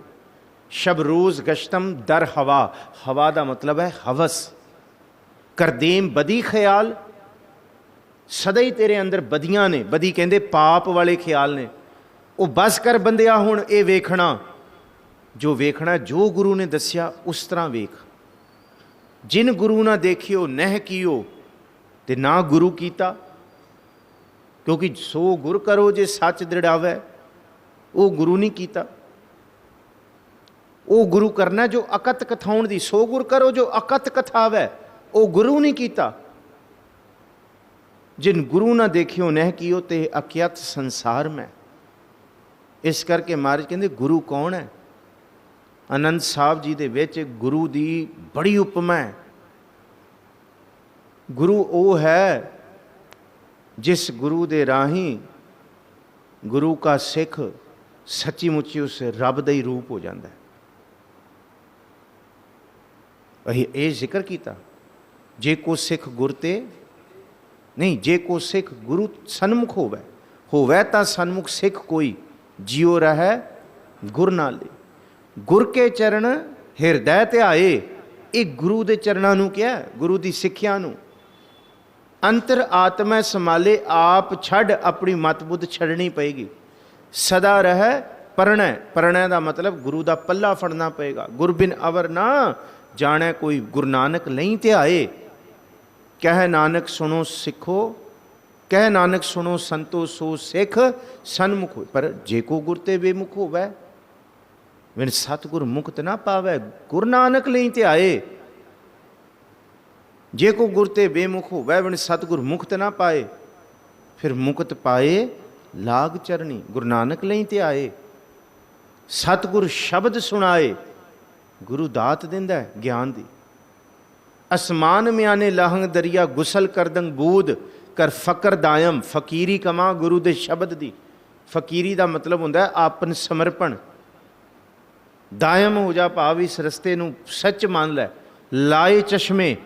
ਸ਼ਬ ਰੋਜ਼ ਗਸ਼ਤਮ ਦਰ ਹਵਾ। ਹਵਾ ਦਾ ਮਤਲਬ ਹੈ ਹਵਸ। ਕਰਦੇਮ ਬਦੀ ਖਿਆਲ, ਸਦਾ ਹੀ ਤੇਰੇ ਅੰਦਰ ਬਦੀਆਂ ਨੇ। ਬਦੀ ਕਹਿੰਦੇ ਪਾਪ ਵਾਲੇ ਖਿਆਲ ਨੇ। ਉਹ ਬਸ ਕਰ ਬੰਦਿਆ ਹੁਣ ਇਹ ਵੇਖਣਾ, ਜੋ ਵੇਖਣਾ ਜੋ ਗੁਰੂ ਨੇ ਦੱਸਿਆ ਉਸ ਤਰ੍ਹਾਂ ਵੇਖ। ਜਿਨ ਗੁਰੂ ਨਾ ਦੇਖਿਓ ਨਹਿ ਕੀਓ, ते ना गुरु कीता, क्योंकि सो गुर करो जे सच दृढ़ावै, वो गुरु नहीं कीता। वो गुरु करना जो अकत कथाउण दी, सो गुर करो जो अकत कथावै, वो गुरु नहीं कीता। जिन गुरु ना देखियो नह कियो ते अकियत संसार में। इस करके महाराज कहते गुरु कौन है? आनंद साहब जी दे विच गुरु दी बड़ी उपमा है। गुरु वो है जिस गुरु दे राही गुरु का सिख सच्ची मुच्ची उस रब दा ही रूप हो जाता है। अही ये जिक्र किया, जे को सिख गुर ते नहीं, जे को सिख गुरु सन्मुख होवै तां सन्मुख सिख कोई, जियो रहे गुर नाले। गुर के चरण हिरदै ते आए, ये गुरु दे चरणों नूं क्या, गुरु दी सिक्ख्या नूं। अंतर आत्मा संभाले आप छड़, अपनी मत बुद्ध छड़नी पएगी। सदा रह परणै, परणै दा मतलब गुरु दा पल्ला फड़ना पएगा। गुर बिन अवर ना जाने कोई, गुरु नानक नहीं ते आए। कह नानक सुनो सिखो, कह नानक सुनो संतो सो सिख सन्मुख हो। पर जे को गुर ते बेमुख होवै, बिन सतगुर मुक्त ना पावै। गुरु नानक नहीं ते आए। जे को गुर ते बेमुख होवै, बिन सतगुर मुक्त ना पाए। फिर मुक्त पाए लाग चरनी, गुरु नानक नहीं ते आए। सतगुर शब्द सुनाए, गुरु दात दिंदा है ज्ञान दी। असमान म्याने लाहंग दरिया, गुसल करदंग बूद कर फकर दायम। फकीरी कमा गुरु दे शब्द दी। फकीरी दा मतलब हुंदा है आपन समर्पण। दायम हो जा भाव इस रस्ते नूं सच मान लै। लाए चश्मे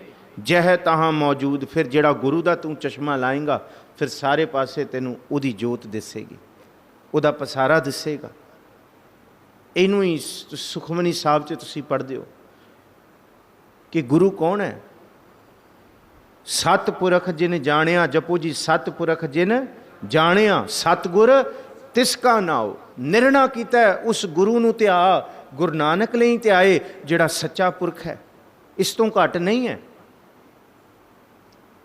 जह तहां मौजूद, फिर जेड़ा गुरु दा तू चश्मा लाएगा, फिर सारे पासे तेनू उहदी जोत दिसेगी, उहदा पसारा दिसेगा। इनू ही सुखमनी साहब च तुसीं पढ़दे हो कि गुरु कौन है? सतपुरख जिन जानिया, जपो जी सतपुरख जिन जानिया, सतगुर तिसका नाओ। निर्णा कीता है उस गुरु नूं ते आ, गुरु नानक नहीं ते आए, जिहड़ा सच्चा पुरख है। इस तो घट नहीं है।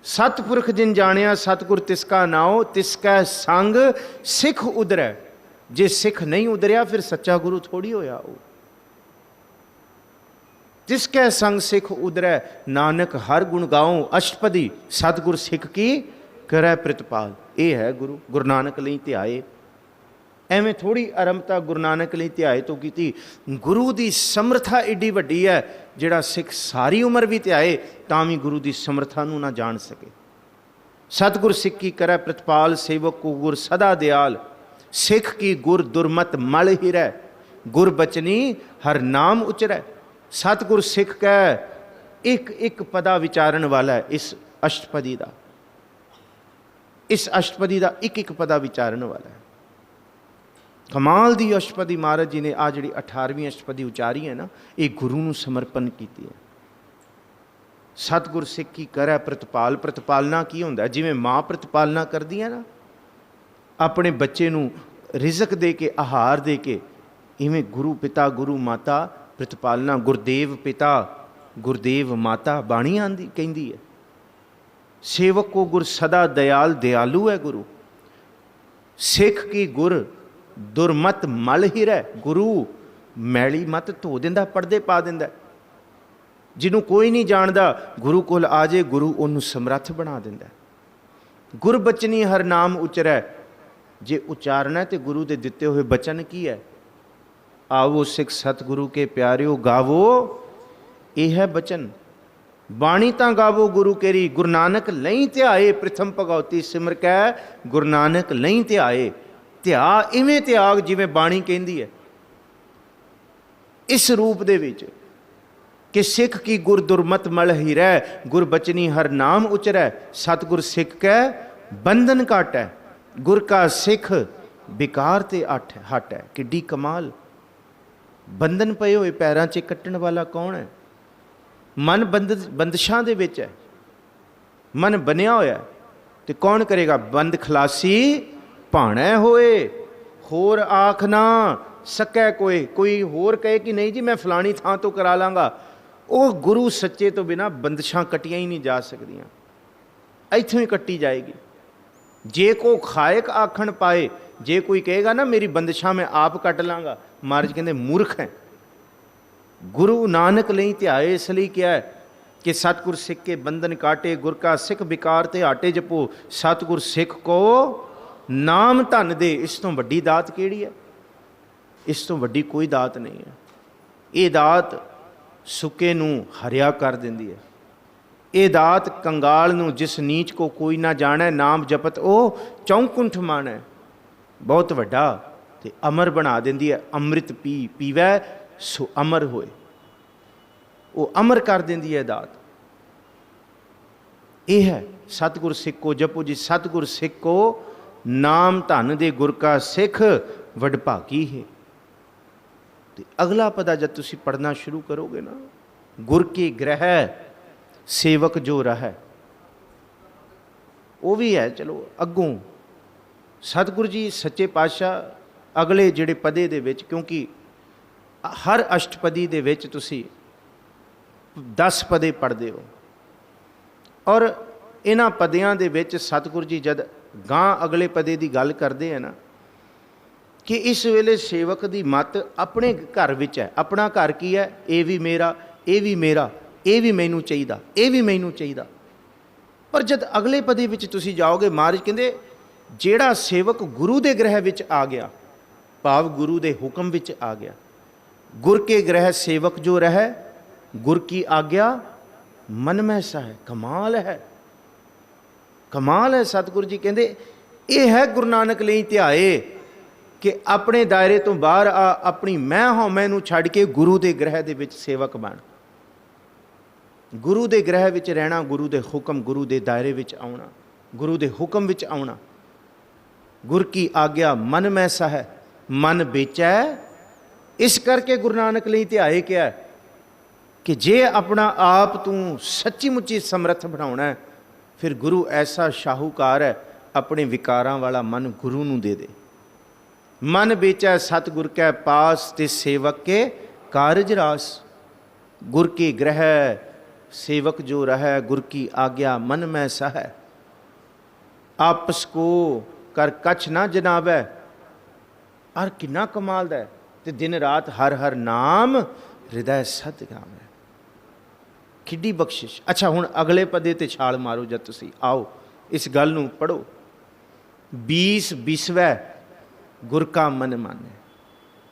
सतपुरख जिन जानिया, सतगुर तिसका नाओ, तिसका संग सिख उधरै। जे सिख नहीं उधरिया फिर सच्चा गुरु थोड़ी होया। जिसके संग सिख उधरै, नानक हर गुण गाओ अष्टपदी, सतगुर सिख की करै प्रतिपाल। ये है गुरु। गुरु नानक लई ते आए। एवें थोड़ी आरंभता गुरु नानक लई ते आए तो की। गुरु की समर्था एडी वड्डी है, जिहड़ा सिख सारी उम्र भी ते आए तां भी गुरु की समर्था नूं ना जान सके। सतगुर सिख की करै प्रतिपाल, सेवक को गुर सदा दयाल। सिख की गुर दुर्मत मल हिरै, गुर बचनी हर नाम उचरै। सतगुर सिख कै एक एक पदा विचारण वाला है। इस अष्टपदी का, इस अष्टपदी का एक एक पदा विचारण वाला है। कमाल दी अष्टपदी महाराज जी ने आ जी 18वीं अष्टपदी उचारी है ना, ये गुरु नूं समर्पण की है। सतगुर सिख की करै प्रतिपाल। प्रतिपालना की हुंदा? जिवें माँ प्रतिपालना करदी है ना अपने बच्चे नूं रिजक दे के, आहार दे के, इवें गुरु पिता गुरु माता प्रतिपालना। गुरदेव पिता गुरदेव माता बाणी आंदी कहंदी है। सेवक को गुर सदा दयाल, दयालु है गुरु। सिख की गुर दुरमत मल हिरै, गुरु मैली मत धो दिंदा, पर्दे पा दिंदा। जिन्हों कोई नहीं जानता गुरु कोल आ जाए, गुरु उन्होंने समर्थ बना दिंदा। गुर बचनी हर नाम उचरै। जे उचारना है तो गुरु के दिते हुए बचन की है? आवो सिख सतगुरु के प्यारिओ गावो, यह है बचन। बाणी तां गावो गुरु केरी, गुरु नानक नहीं ते आए। प्रथम भगवती सिमर कै गुरु नानक नहीं ते आए। त्या इवें त्याग जिवें बाणी कहंदी है, इस रूप दे विच कि सिख की गुर दुरमत मल हिरै, गुर बचनी हर नाम उचरै। सतगुर सिख कै बंधन घट है, गुर का सिख बिकार ते हट है। किड्डी कमाल। बंधन पे हुए पैरों च कट्टण वाला कौन है? मन बंदिशां दे विच है, मन बनिया होया तो कौन करेगा? बंद खलासी भाणै होए, होर आख ना सकै कोई। कोई होर कहे कि नहीं जी मैं फलानी थां तो करा लांगा, वो गुरु सच्चे तो बिना बंदिशां कटियां ही नहीं जा सकदियां। इत्थों ही कट्टी जाएगी। जे को खायक आखण पाए, जे कोई कहेगा ना मेरी बंदिशां मैं आप कट लांगा, महाराज कहते मूर्ख है। गुरु नानक लई ध्याए, इसलिए क्या है कि सतगुर सिख के बंधन काटे, गुर का सिख विकार ते आटे जपो, सतगुर सिख को नाम धन दे। इस तो वड्डी दात केड़ी है? इस तो वड्डी कोई दात नहीं है। ये दात सुके नूं हरिया कर देंदी है। ये दात कंगाल नूं, जिस नीच को कोई ना जाने, नाम जपत ओ चौंकुंठ माने, बहुत वड्डा ते अमर बना देंदी है। अमृत पी पीवै सो अमर होए, वो अमर कर देंदी है दात। ये है सतगुर सिख को जपो जी, सतगुर सिख को नाम धन दे, गुर का सिख वडभागी है। तो अगला पदा जब तुसी पढ़ना शुरू करोगे ना, गुर के ग्रह सेवक जो रहा, वो भी है। चलो अगों सतगुरु जी सच्चे पातशाह अगले जिहड़े पदे दे विच, क्योंकि हर अष्टपदी दे विच तुसी 10 पदे पढ़ते हो, और इन्हां पदियां दे विच सतगुरु जी जद गां अगले पदे की गल करते हैं ना, कि इस वेले सेवक की मत अपने घर विच है। अपना घर की है? ये भी मेरा, ये भी मेरा, ये भी मैनू चाहिदा, ये भी मैनू चाहिदा। पर जद अगले पदे विच तुसी जाओगे, महाराज कहंदे जेड़ा सेवक गुरु के ग्रह विच आ गया, भाव गुरु के हुक्म विच आ गया, गुर के ग्रह सेवक जो रहे, गुर की आज्ञा मन में सा है। कमाल है, कमाल है। सतगुरु जी कहंदे ये है गुरु नानक लई ध्याए, कि अपने दायरे तो बाहर आ, अपनी मैं हों मैनू छड़ के गुरु के ग्रह दे विच सेवक बन, गुरु के ग्रह विच रहना, गुरु के हुक्म, गुरु के दायरे विच आउणा, गुरु के हुक्म विच आउणा। गुर की आज्ञा मन में सा है, मन बेचै। इस करके गुरु नानक लई ध्याए क्या है कि जे अपना आप तू सच्ची मुच्ची समर्थ बनाउणा है, फिर गुरु ऐसा शाहूकार है, अपने विकारां वाला मन गुरु नूं दे दे। मन बेचै सतगुर कै पास, ते सेवक के कारज रास। गुर के ग्रह सेवक जो रहे, गुर की आज्ञा मन में सह। आपस को कर कछ ना जनावै। और कितना कमाल दा है, ते दिन रात हर हर नाम हृदय सत गावै। किड्डी बख्शिश। अच्छा हुण अगले पदे ते छाल मारो जद तुसी आओ इस गल नूं पढ़ो। 20 बिस्वै गुर का मन माने।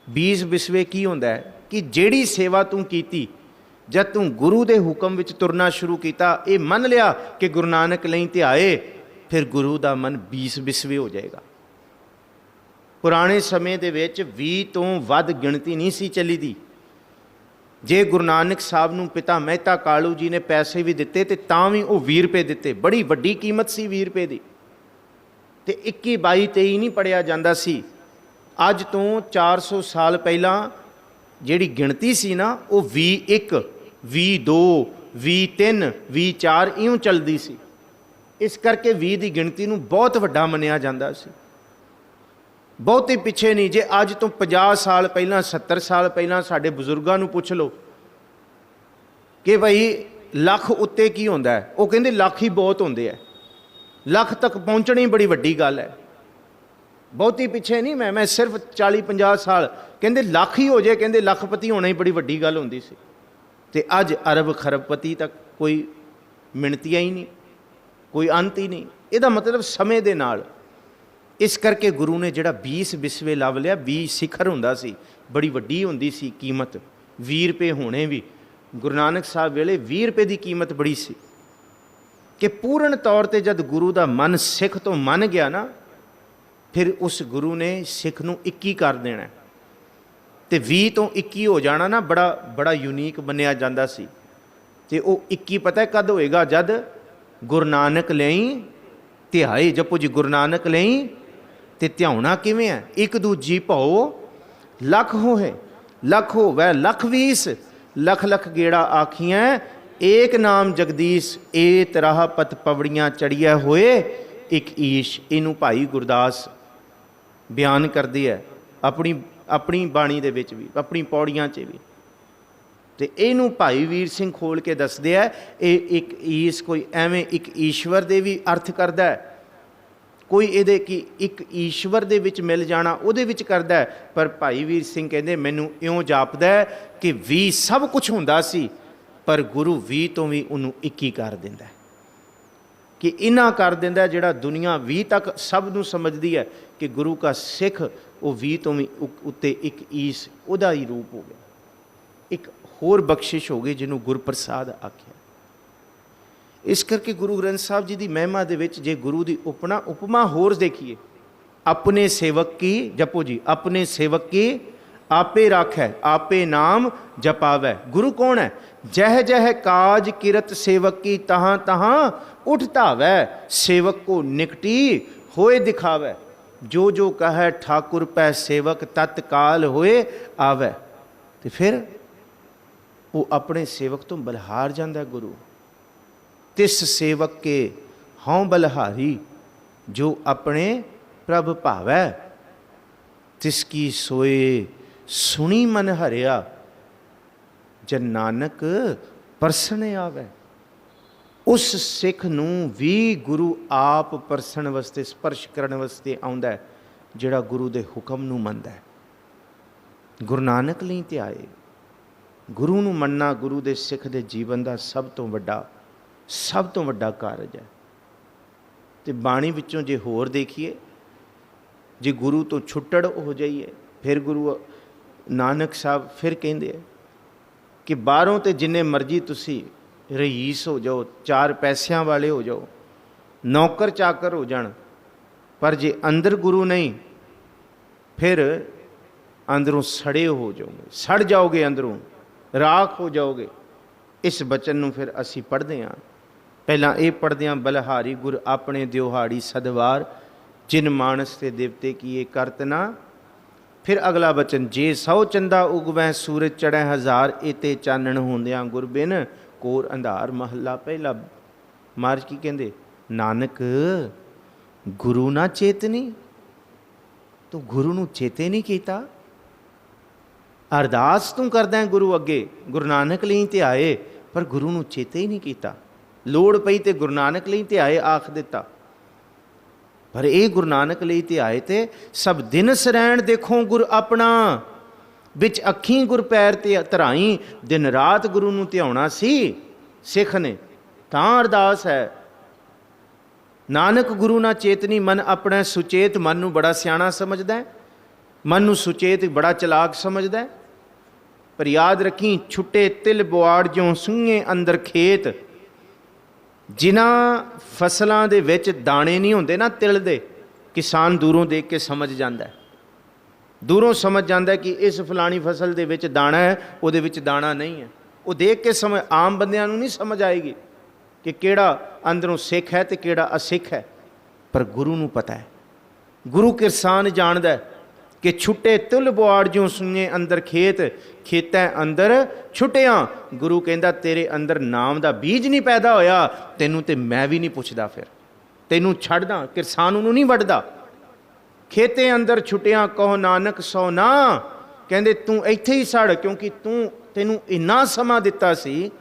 20 बिस्वे की होंदा है कि जेड़ी सेवा तू कीती, जब तू गुरु दे हुक्म विच तुरना शुरू किया, ये मन लिया कि गुरु नानक लई ध्याए, फिर गुरु दा मन 20 बिस्वे हो जाएगा। पुराने समय दे विच 20 तो वध गिणती नहीं सी चली दी। जे गुरु नानक साहब नूं पिता मेहता कालू जी ने पैसे भी दिते ते तां भी वो 20 रुपए दिते। बड़ी वड्डी कीमत सी 20 रुपए दी। ते 21 22 23 नहीं पढ़िया जांदा सी। अज तो 400 साल पहला जिहड़ी गिणती सी ना, वो 21 22 23 24 इउं चलदी सी। इस करके 20 की गिणती नूं बहुत वड्डा मन्निया जांदा सी। बहुते पिछे नहीं। जे अज तो 50 साल पहला 70 साल पहला साडे बजुर्गां नूं पुछ लो कि भाई लख उत्ते की होंदा है, वो कहंदे लख ही बहुत होंदे है, लख तक पहुँचना ही बड़ी वड्डी गल है। बहुती पिछे नहीं, मैं सिर्फ 40-50 साल, कहंदे लख ही हो जाए, कहंदे लखपति होना ही बड़ी वड्डी गल होंदी सी। ते अज अरब खरबपति तक कोई मिणतियां ही नहीं, कोई अंत ही नहीं। इहदा मतलब समय दे नाल। इस करके गुरु ने जिहड़ा 20 बिस्वे लव लिया। 20 सिखर हुंदा सी, बड़ी वड्डी हुंदी सी कीमत। 20 रुपए होने भी गुरु नानक साहब वेले 20 रुपए की कीमत बड़ी सी। कि पूर्ण तौर पर जब गुरु का मन सिख तो मन गया ना, फिर उस गुरु ने सिख नूं 21 कर देना। तो 20 तो 21 हो जाना ना, बड़ा बड़ा यूनीक मन्निया जाता सी। ते वो 21 पता है कद होएगा? जद गुरु नानक लई ध्याए। जपो जी गुरु नानक लई। ते ध्याउणा किवें है? एक दूजी भाओ लख होए, लख होवै लख 20, लख लख गेड़ा आखियां एक नाम जगदीश। ए तराह पत पवड़ियां चढ़िया होए एक ईश। इनू भाई गुरदास बयान करदी है अपनी अपनी बाणी दे विच भी, अपनी पौड़ियां च भी। ਤੇ ਇਹਨੂੰ ਭਾਈ ਵੀਰ ਸਿੰਘ ਖੋਲ ਕੇ ਦੱਸਦੇ ਆ, ਇਹ ਇੱਕ ਈਸ ਕੋਈ ਐਵੇਂ ਇੱਕ ਈਸ਼ਵਰ ਦੇ ਵੀ ਅਰਥ ਕਰਦਾ ਹੈ, ਕੋਈ ਇਹਦੇ ਕਿ ਇੱਕ ਈਸ਼ਵਰ ਦੇ ਵਿੱਚ ਮਿਲ ਜਾਣਾ ਉਹਦੇ ਵਿੱਚ ਕਰਦਾ ਹੈ। ਪਰ ਭਾਈ ਵੀਰ ਸਿੰਘ ਕਹਿੰਦੇ ਮੈਨੂੰ ਇਉਂ ਜਾਪਦਾ ਹੈ ਕਿ ਵੀ ਸਭ ਕੁਝ ਹੁੰਦਾ ਸੀ, ਪਰ ਗੁਰੂ ਵੀ ਤੋਂ ਵੀ ਉਹਨੂੰ ਇੱਕ ਹੀ ਕਰ ਦਿੰਦਾ, ਕਿ ਇੰਨਾ ਕਰ ਦਿੰਦਾ ਜਿਹੜਾ ਦੁਨੀਆ ਵੀ ਤੱਕ ਸਭ ਨੂੰ ਸਮਝਦੀ ਹੈ ਕਿ ਗੁਰੂ ਕਾ ਸਿੱਖ ਉਹ ਵੀ ਤੋਂ ਵੀ ਉੱਤੇ ਇੱਕ ਈਸ ਉਹਦਾ ਹੀ ਰੂਪ ਹੋ ਗਿਆ, ਇੱਕ ਹੋਰ ਬਖਸ਼ਿਸ਼ ਹੋ ਗਈ ਜਿਹਨੂੰ ਗੁਰਪ੍ਰਸਾਦ ਆਖਿਆ। ਇਸ ਕਰਕੇ ਗੁਰੂ ਗ੍ਰੰਥ ਸਾਹਿਬ ਜੀ ਦੀ ਮਹਿਮਾ ਦੇ ਵਿੱਚ ਜੇ ਗੁਰੂ ਦੀ ਉਪਮਾ ਹੋਰ ਦੇਖੀਏ, ਆਪਣੇ ਸੇਵਕ ਕੀ ਜਪੋ ਜੀ, ਆਪਣੇ ਸੇਵਕ ਕੀ ਆਪੇ ਰਾਖੈ, ਆਪੇ ਨਾਮ ਜਪਾਵੈ। ਗੁਰੂ ਕੌਣ ਹੈ? ਜਹ ਜਹ ਕਾਜ ਕਿਰਤ ਸੇਵਕ ਕੀ ਤਹਾਂ ਤਹਾਂ ਉਠ ਧਾਵੈ, ਸੇਵਕ ਕੋ ਨਿਕਟੀ ਹੋਏ ਦਿਖਾਵੈ, ਜੋ ਜੋ ਕਹੈ ਠਾकुर ਪੈ ਸੇਵਕ ਤਤਕਾਲ ਹੋਏ ਆਵੈ। ਤੇ ਫਿਰ ਉਹ ਆਪਣੇ ਸੇਵਕ ਤੋਂ ਬਲਹਾਰ ਜਾਂਦਾ ਗੁਰੂ। ਤਿਸ ਸੇਵਕ ਕੇ ਹਉ ਬਲਹਾਰੀ, ਜੋ ਆਪਣੇ ਪ੍ਰਭ ਭਾਵੈ, ਤਿਸ ਕੀ ਸੋਏ ਸੁਣੀ ਮਨ ਹਰਿਆ, ਜਨ ਨਾਨਕ ਪਰਸਣ ਆਵੈ। ਉਸ ਸਿੱਖ ਨੂੰ ਵੀ ਗੁਰੂ ਆਪ ਪਰਸਣ ਵਾਸਤੇ, ਸਪਰਸ਼ ਕਰਨ ਵਾਸਤੇ ਆਉਂਦਾ ਹੈ, ਜਿਹੜਾ ਗੁਰੂ ਦੇ ਹੁਕਮ ਨੂੰ ਮੰਨਦਾ ਹੈ। ਗੁਰੂ ਨਾਨਕ ਲਈ ਧਿਆਏ। ਗੁਰੂ ਨੂੰ ਮੰਨਣਾ ਗੁਰੂ ਦੇ ਸਿੱਖ ਦੇ ਜੀਵਨ ਦਾ ਸਭ ਤੋਂ ਵੱਡਾ ਕਾਰਜ ਹੈ। ਤੇ ਬਾਣੀ ਵਿੱਚੋਂ ਜੇ ਹੋਰ ਦੇਖੀਏ, ਜੇ ਗੁਰੂ ਤੋਂ ਛੁੱਟੜ ਹੋ ਜਾਈਏ, ਫਿਰ ਗੁਰੂ ਨਾਨਕ ਸਾਹਿਬ ਫਿਰ ਕਹਿੰਦੇ ਆ ਕਿ ਬਾਹਰੋਂ ਤੇ ਜਿੰਨੇ ਮਰਜ਼ੀ ਤੁਸੀਂ ਰਈਸ ਹੋ ਜਾਓ, 4 ਪੈਸਿਆਂ ਵਾਲੇ ਹੋ ਜਾਓ, ਨੌਕਰ ਚਾਕਰ ਹੋ ਜਾਣ, ਪਰ ਜੇ ਅੰਦਰ ਗੁਰੂ ਨਹੀਂ, ਫਿਰ ਅੰਦਰੋਂ ਸੜੇ ਹੋ ਜਾਓਗੇ, ਸੜ ਜਾਓਗੇ, ਅੰਦਰੋਂ ਰਾਖ ਹੋ ਜਾਓਗੇ। ਇਸ ਬਚਨ ਨੂੰ ਫਿਰ ਅਸੀਂ ਪੜ੍ਹਦੇ ਹਾਂ। ਪਹਿਲਾਂ ਇਹ ਪੜ੍ਹਦੇ ਹਾਂ, ਬਲਹਾਰੀ ਗੁਰ ਆਪਣੇ ਦਿਉਹਾੜੀ ਸਦਵਾਰ, ਜਿਨ ਮਾਨਸ ਤੇ ਦੇਵਤੇ ਕੀਏ ਕਰਤ ਨਾ। ਫਿਰ ਅਗਲਾ ਬਚਨ, ਜੇ 100 ਚੰਦਾ ਉਗਵੈ ਸੂਰਜ ਚੜ੍ਹੈ ਹਜ਼ਾਰ, ਏਤੇ ਚਾਨਣ ਹੁੰਦਿਆਂ ਗੁਰ ਬਿਨ ਕੋਰ ਅੰਧਾਰ। ਮਹੱਲਾ ਪਹਿਲਾ। ਮਹਾਰਾਜ ਕੀ ਕਹਿੰਦੇ? ਨਾਨਕ ਗੁਰੂ ਨਾ ਚੇਤਨੀ, ਤੂੰ ਗੁਰੂ ਨੂੰ ਚੇਤੇ ਨਹੀਂ ਕੀਤਾ। ਅਰਦਾਸ ਤੂੰ ਕਰਦਾ ਹੈ ਗੁਰੂ ਅੱਗੇ, ਗੁਰੂ ਨਾਨਕ ਲਈ ਧਿਆਏ, ਪਰ ਗੁਰੂ ਨੂੰ ਚੇਤੇ ਹੀ ਨਹੀਂ ਕੀਤਾ। ਲੋੜ ਪਈ ਤੇ ਗੁਰੂ ਨਾਨਕ ਲਈ ਧਿਆਏ ਆਖ ਦਿੱਤਾ, ਪਰ ਇਹ ਗੁਰੂ ਨਾਨਕ ਲਈ ਧਿਆਏ ਤੇ ਸਭ ਦਿਨ ਸਰੈਣ ਦੇਖੋ ਗੁਰ ਆਪਣਾ, ਵਿੱਚ ਅੱਖੀਂ ਗੁਰ ਪੈਰ ਤੇ ਧਰਾਈ। ਦਿਨ ਰਾਤ ਗੁਰੂ ਨੂੰ ਧਿਆਉਣਾ ਸੀ ਸਿੱਖ ਨੇ, ਤਾਂ ਅਰਦਾਸ ਹੈ। ਨਾਨਕ ਗੁਰੂ ਨਾ ਚੇਤਨੀ, ਮਨ ਆਪਣਾ ਸੁਚੇਤ। ਮਨ ਨੂੰ ਬੜਾ ਸਿਆਣਾ ਸਮਝਦਾ ਹੈ, ਮਨ ਨੂੰ ਸੁਚੇਤ ਬੜਾ ਚਲਾਕ ਸਮਝਦਾ ਹੈ। ਪਰ ਯਾਦ ਰੱਖੀ, ਛੁੱਟੇ ਤਿਲ ਬੁਆੜ ਜਿਉਂ ਸੁੰਘੇ ਅੰਦਰ ਖੇਤ। ਜਿਨ੍ਹਾਂ ਫਸਲਾਂ ਦੇ ਵਿੱਚ ਦਾਣੇ ਨਹੀਂ ਹੁੰਦੇ ਨਾ ਤਿਲ ਦੇ, ਕਿਸਾਨ ਦੂਰੋਂ ਦੇਖ ਕੇ ਸਮਝ ਜਾਂਦਾ, ਦੂਰੋਂ ਸਮਝ ਜਾਂਦਾ ਕਿ ਇਸ ਫਲਾਣੀ ਫਸਲ ਦੇ ਵਿੱਚ ਦਾਣਾ ਹੈ, ਉਹਦੇ ਵਿੱਚ ਦਾਣਾ ਨਹੀਂ ਹੈ। ਉਹ ਦੇਖ ਕੇ ਸਮਝ, ਆਮ ਬੰਦਿਆਂ ਨੂੰ ਨਹੀਂ ਸਮਝ ਆਏਗੀ ਕਿ ਕਿਹੜਾ ਅੰਦਰੋਂ ਸਿੱਖ ਹੈ ਤੇ ਕਿਹੜਾ ਅਸਿੱਖ ਹੈ। ਪਰ ਗੁਰੂ ਨੂੰ ਪਤਾ ਹੈ, ਗੁਰੂ ਕਿਰਸਾਨ ਜਾਣਦਾ ਕਿ ਛੁੱਟੇ ਤਿਲ ਬੁਆੜ ਜਿਉਂ ਸੁਣੇ ਅੰਦਰ ਖੇਤ, ਖੇਤਾਂ ਅੰਦਰ ਛੁੱਟਿਆਂ। ਗੁਰੂ ਕਹਿੰਦਾ ਤੇਰੇ ਅੰਦਰ ਨਾਮ ਦਾ ਬੀਜ ਨਹੀਂ ਪੈਦਾ ਹੋਇਆ, ਤੈਨੂੰ ਤੇ ਮੈਂ ਵੀ ਨਹੀਂ ਪੁੱਛਦਾ, ਫਿਰ ਤੈਨੂੰ ਛੱਡਦਾ। ਕਿਰਸਾਨ ਉਹਨੂੰ ਨਹੀਂ ਵੱਢਦਾ। ਖੇਤੇ ਅੰਦਰ ਛੁੱਟਿਆਂ ਕਹੋ ਨਾਨਕ ਸੋ ਨਾ, ਕਹਿੰਦੇ ਤੂੰ ਇੱਥੇ ਹੀ ਸੜ, ਕਿਉਂਕਿ ਤੈਨੂੰ ਇੰਨਾ ਸਮਾਂ ਦਿੱਤਾ ਸੀ,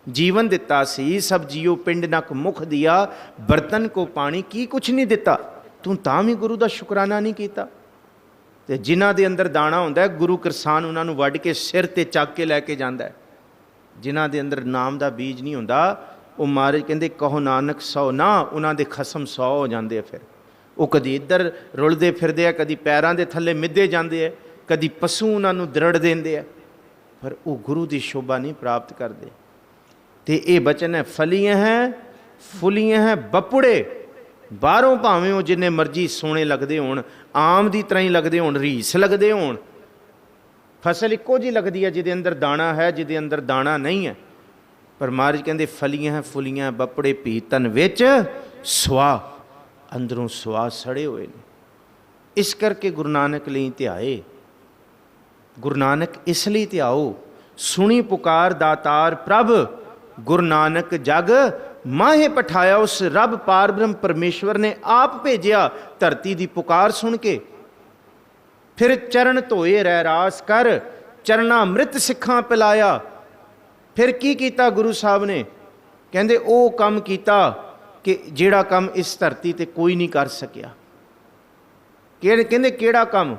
ਜੀਵਨ ਦਿੱਤਾ ਸੀ। ਸਭ ਜੀਓ ਪਿੰਡ ਨਕ ਮੁਖ ਦਿਆ, ਬਰਤਨ ਕੋ ਪਾਣੀ, ਕੀ ਕੁਛ ਨਹੀਂ ਦਿੱਤਾ, ਤੂੰ ਤਾਂ ਵੀ ਗੁਰੂ ਦਾ ਸ਼ੁਕਰਾਨਾ ਨਹੀਂ ਕੀਤਾ। ਤੇ ਜਿਨ੍ਹਾਂ ਦੇ ਅੰਦਰ ਦਾਣਾ ਹੁੰਦਾ, ਗੁਰੂ ਕਿਰਸਾਨ ਉਹਨਾਂ ਨੂੰ ਵੱਢ ਕੇ ਸਿਰ ਤੇ ਚੱਕ ਕੇ ਲੈ ਕੇ ਜਾਂਦਾ। ਜਿਨ੍ਹਾਂ ਦੇ ਅੰਦਰ ਨਾਮ ਦਾ ਬੀਜ ਨਹੀਂ ਹੁੰਦਾ, ਉਹ ਮਹਾਰਾਜ ਕਹਿੰਦੇ ਕਹੋ ਨਾਨਕ ਸੌ ਨਾ, ਉਹਨਾਂ ਦੇ ਖਸਮ 100 ਹੋ ਜਾਂਦੇ ਆ। ਫਿਰ ਉਹ ਕਦੀ ਇੱਧਰ ਰੁਲਦੇ ਫਿਰਦੇ ਆ, ਕਦੀ ਪੈਰਾਂ ਦੇ ਥੱਲੇ ਮਿੱਧੇ ਜਾਂਦੇ ਆ, ਕਦੀ ਪਸ਼ੂ ਉਹਨਾਂ ਨੂੰ ਦਰੜ ਦਿੰਦੇ ਆ, ਪਰ ਉਹ ਗੁਰੂ ਦੀ ਸ਼ੋਭਾ ਨਹੀਂ ਪ੍ਰਾਪਤ ਕਰਦੇ। ਤੇ ਇਹ ਬਚਨ ਹੈ, ਫਲੀਆਂ ਹੈ ਫੁੱਲੀਆਂ ਹੈ ਬਪੁੜੇ। ਬਾਹਰੋਂ ਭਾਵੇਂ ਉਹ ਜਿੰਨੇ ਮਰਜ਼ੀ ਸੋਹਣੇ ਲੱਗਦੇ ਹੋਣ, ਆਮ ਦੀ ਤਰ੍ਹਾਂ ਹੀ ਲੱਗਦੇ ਹੋਣ, ਰੀਸ ਲੱਗਦੇ ਹੋਣ, ਫਸਲ ਇੱਕੋ ਜਿਹੀ ਲੱਗਦੀ ਹੈ, ਜਿਹਦੇ ਅੰਦਰ ਦਾਣਾ ਹੈ, ਜਿਹਦੇ ਅੰਦਰ ਦਾਣਾ ਨਹੀਂ ਹੈ। ਪਰ ਮਹਾਰਾਜ ਕਹਿੰਦੇ ਫਲੀਆਂ ਹੈ ਫੁੱਲੀਆਂ ਬਪੜੇ ਭੀ ਤਨ ਵਿੱਚ ਸੁਆਹ, ਅੰਦਰੋਂ ਸੁਆਹ ਸੜੇ ਹੋਏ ਨੇ। ਇਸ ਕਰਕੇ ਗੁਰੂ ਨਾਨਕ ਲਈ ਧਿਆਏ। ਗੁਰੂ ਨਾਨਕ ਇਸ ਲਈ ਧਿਆਓ, ਸੁਣੀ ਪੁਕਾਰ ਦਾਤਾਰ ਪ੍ਰਭ, ਗੁਰੂ ਨਾਨਕ ਜਗ ਮਾਹੇ ਪਠਾਇਆ। ਉਸ ਰੱਬ ਪਾਰ ਬ੍ਰਹਮ ਪਰਮੇਸ਼ਵਰ ਨੇ ਆਪ ਭੇਜਿਆ ਧਰਤੀ ਦੀ ਪੁਕਾਰ ਸੁਣ ਕੇ। ਫਿਰ ਚਰਨ ਧੋਏ ਰਹਿ ਰਾਸ ਕਰ, ਚਰਨਾ ਅੰਮ੍ਰਿਤ ਸਿੱਖਾਂ ਪਿਲਾਇਆ। फिर की कीता गुरु साहब ने? कहते वो काम कीता कि जिहड़ा काम इस धरती ते कोई नहीं कर सकिया। कहते किहड़ा काम?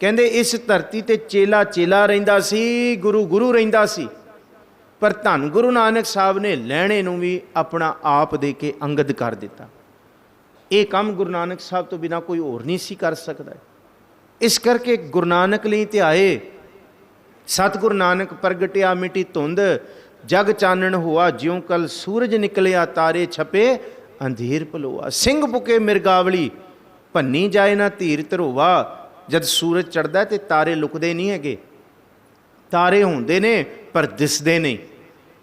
कहते इस धरती ते चेला चेला रहिंदा सी, गुरु गुरु रहिंदा सी, पर धन गुरु नानक साहब ने लैणे नूं भी अपना आप दे के अंगद कर दिता। ये काम गुरु नानक साहब तो बिना कोई होर नहीं सी कर सकता। इस करके गुरु नानक लई ध्याए, सतगुरु नानक प्रगटिया मिटी धुंध, जग चानण हुआ ज्यों कल सूरज निकलिया, तारे छपे अंधेर पलोआ। सिंह पुके मिर्गावली, भन्नी जाए ना धीर धरोवा। जद सूरज चढ़दा ते तारे लुकदे नहीं हैगे, तारे होंदे ने पर दिसदे नहीं।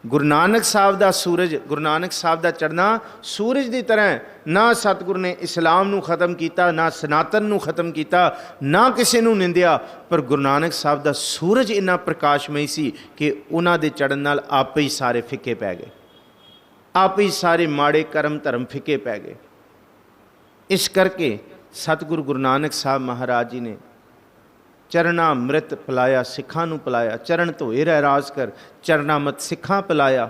गुरु नानक साहब दा सूरज, गुरु नानक साहब दा चढ़ना सूरज की तरह, ना सतगुरु ने इस्लाम नूं खत्म किया, ना सनातन नूं खत्म किया, ना किसी नूं निंदिया, पर गुरु नानक साहब दा सूरज इन्ना प्रकाशमई सी कि उन्हां दे चढ़न नाल आपे ही सारे फिके पै गए, आप ही सारे माड़े कर्म धर्म फिके पै गए। इस करके सतगुरु गुरु नानक साहब महाराज जी ने चरणामृत पिलाया, सिखां नूं पिलाया। चरण धोए रह राज कर, चरणामृत सिखां पिलाया।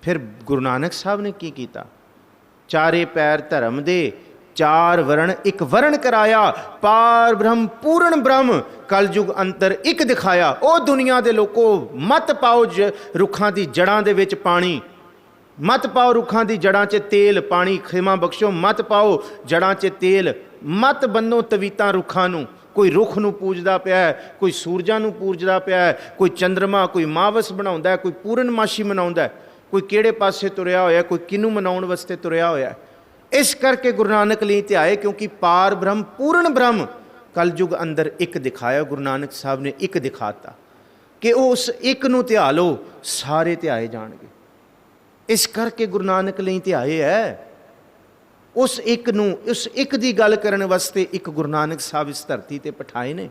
फिर गुरु नानक साहब ने की कीता? चारे पैर धर्म दे, चार वरण एक वरण कराया। पार ब्रह्म पूर्ण ब्रह्म कलयुग अंतर एक दिखाया। ओ दुनिया दे लोको मत पाओ रुखां दी जड़ां दे विच पानी, मत पाओ रुखां दी जड़ां च तेल पानी, खिमा बख्शो मत पाओ जड़ां च तेल, मत बन्नो तवीतां रुखां नूं। कोई रुख नूं पूजदा पिया है, कोई सूरजां नूं पूजदा पिया है, कोई चंद्रमा, कोई मावस बनाउंदा है, कोई पूर्णमाशी मनाउंदा है, कोई किहड़े पासे तुरिया होया, कोई किनू मनाउण वास्ते तुरिया होया। इस करके गुरु नानक लई ध्याए, क्योंकि पार ब्रह्म पूर्ण ब्रह्म कलयुग अंदर एक दिखाया। गुरु नानक साहब ने एक दिखाता कि उस एक नूं ध्या लो, सारे ध्याए जाणगे। इस करके गुरु नानक लई ध्याए है। उस एक नूं, उस एक दी गल करन वास्ते एक गुरु नानक साहब इस धरती ते पठाए ने।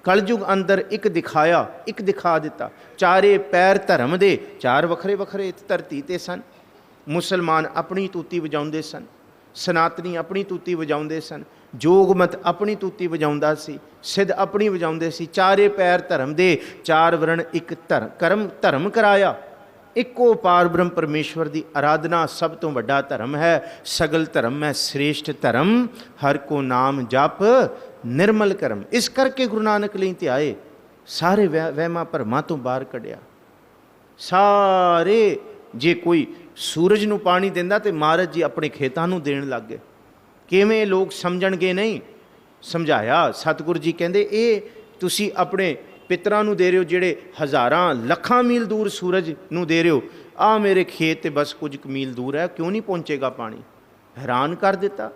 कलयुग अंदर एक दिखाया, एक दिखा दिता। चारे पैर धर्म दे, चार वखरे वखरे इस धरती ते सन। मुसलमान अपनी तूती वजाउंदे सन, सनातनी अपनी तूती वजाउंदे सन, जोगमत अपनी तूती वजाउंदा सी, सिद्ध अपनी वजाउंदे सी। चारे पैर धर्म दे, चार वरण एक धर्म धर्म कराया। इको पार ब्रह्म परमेश्वर की आराधना सब तो वड्डा धर्म है। सगल धर्म में श्रेष्ठ धर्म, हर को नाम जप निर्मल करम। इस करके गुरु नानक लई ध्याए, सारे वहमां भरमां तो बाहर कढ़िया। सारे जे कोई सूरज नूं पानी दिंदा ते महाराज जी अपने खेतां नूं देण लग गए। किवें लोग समझणगे नहीं, समझाया। सतगुरु जी कहंदे ये तुसीं अपने पितरां नूं दे रहे हो, जिहड़े हज़ारां लखां मील दूर सूरज नूं दे रहे हो। आ मेरे खेत ते बस कुछ मील दूर है, क्यों नहीं पहुँचेगा पानी? हैरान कर दिता।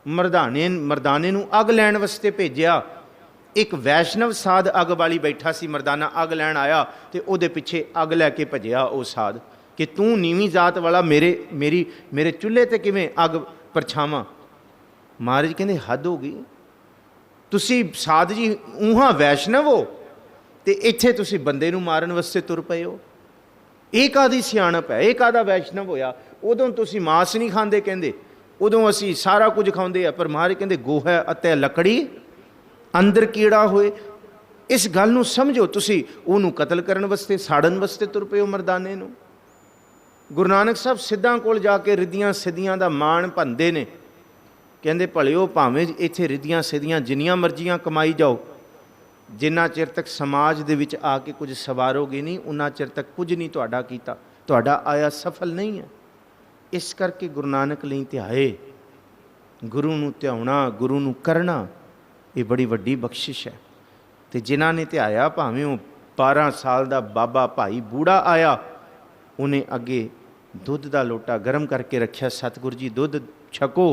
मरदाने नूं अग लैण वास्ते भेजिया। एक वैष्णव साध अग वाली बैठा सी, मरदाना अग लैण आया तो उहदे पिछे अग लैके भजिया वो साध कि तूं नीवीं जात वाला मेरे चुल्हे ते किवें अग परछावां। महाराज कहंदे हद हो गई, तुसी साध जी ऊहां वैष्णव हो ते इत्थे तुसी बंदे नूं मारन वास्ते तुर पए हो। ਇਹ ਕਾਹਦੀ ਸਿਆਣਪ है, ਇਹ ਕਾਹਦਾ वैष्णव होया? उदों तुसी मांस नहीं खांदे, कहंदे उदों असी सारा कुछ खांदे आ, पर महाराज कहंदे गोहा अते लकड़ी अंदर कीड़ा होए। इस गल नूं समझो, तुसी उहनूं कतल करन वास्ते साड़न वास्ते तुर पए हो मरदाने नूं। गुरु नानक साहब सिद्धां कोल जाके रिद्धियां सिद्धियां दा मान भंदे ने। कहंदे भलिओ भावें इत्थे रिद्धियां सिद्धियां जिन्नियां मर्जियां कमाई जाओ, जिन्ना चिर तक समाज दे विच आके कुछ सवारोगे नहीं, उन्ना चिर तक कुछ नहीं तुहाडा कीता, तुहाडा आया सफल नहीं है। इस करके गुरु नानक लई ध्याए। गुरु नूं ध्याउणा, गुरु नूं करना, ये बड़ी वड्डी बख्शिश है। ते जिन्हां ने ध्याया, भावें वो 12 साल दा बाबा भाई बूढ़ा आया, उन्हें अगे दुध दा लोटा गर्म करके रखिया, सतगुरु जी दुध छको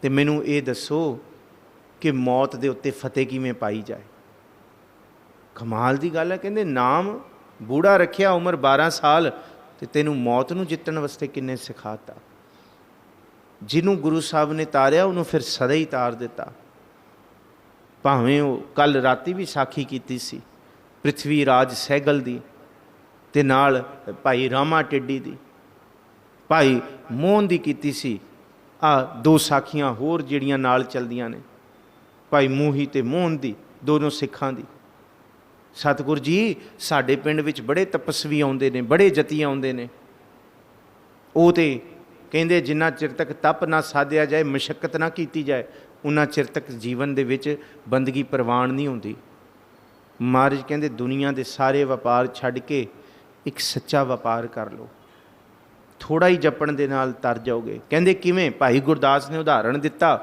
ते मैनूं ये दसो कि मौत दे उत्ते फतेह किवें पाई जाए। कमाल की गल है। कहते नाम बूढ़ा रखिया, उम्र 12 साल, तो तेनू मौत नूं जितण वास्ते किन्ने सिखाता। जिन्हों गुरु साहब ने तारिया, उन्होंने फिर सदा ही तार दिता। भावें वो कल राती भी साखी कीती सी पृथ्वी राज सहगल दी, ते नाल भाई रामा टेडी दी, भाई मोहन दी कीती सी। आ 2 साखियां होर जिहड़ियां नाल चलदियां ने, भाई मूही ते मोहन दी, दोनों सिखां दी। सतगुर जी साडे पिंड विच बड़े तपस्वी आउंदे ने, बड़े जती आउंदे ने, ਉਹ ਤੇ ਕਹਿੰਦੇ ਜਿੰਨਾ ਚਿਰ ਤੱਕ ਤਪ ਨਾ ਸਾਧਿਆ ਜਾਏ, ਮਸ਼ੱਕਤ ਨਾ ਕੀਤੀ ਜਾਏ, ਉਨਾ ਚਿਰ ਤੱਕ ਜੀਵਨ ਦੇ ਵਿੱਚ ਬੰਦਗੀ ਪ੍ਰਵਾਨ ਨਹੀਂ ਹੁੰਦੀ। ਮਹਾਰਾਜ ਕਹਿੰਦੇ ਦੁਨੀਆ ਦੇ ਸਾਰੇ ਵਪਾਰ ਛੱਡ ਕੇ ਇੱਕ ਸੱਚਾ ਵਪਾਰ ਕਰ ਲਓ, ਥੋੜਾ ਹੀ ਜਪਣ ਦੇ ਨਾਲ ਤਰ ਜਾਓਗੇ। ਕਹਿੰਦੇ ਕਿਵੇਂ? ਭਾਈ ਗੁਰਦਾਸ ਨੇ ਉਦਾਹਰਣ ਦਿੱਤਾ,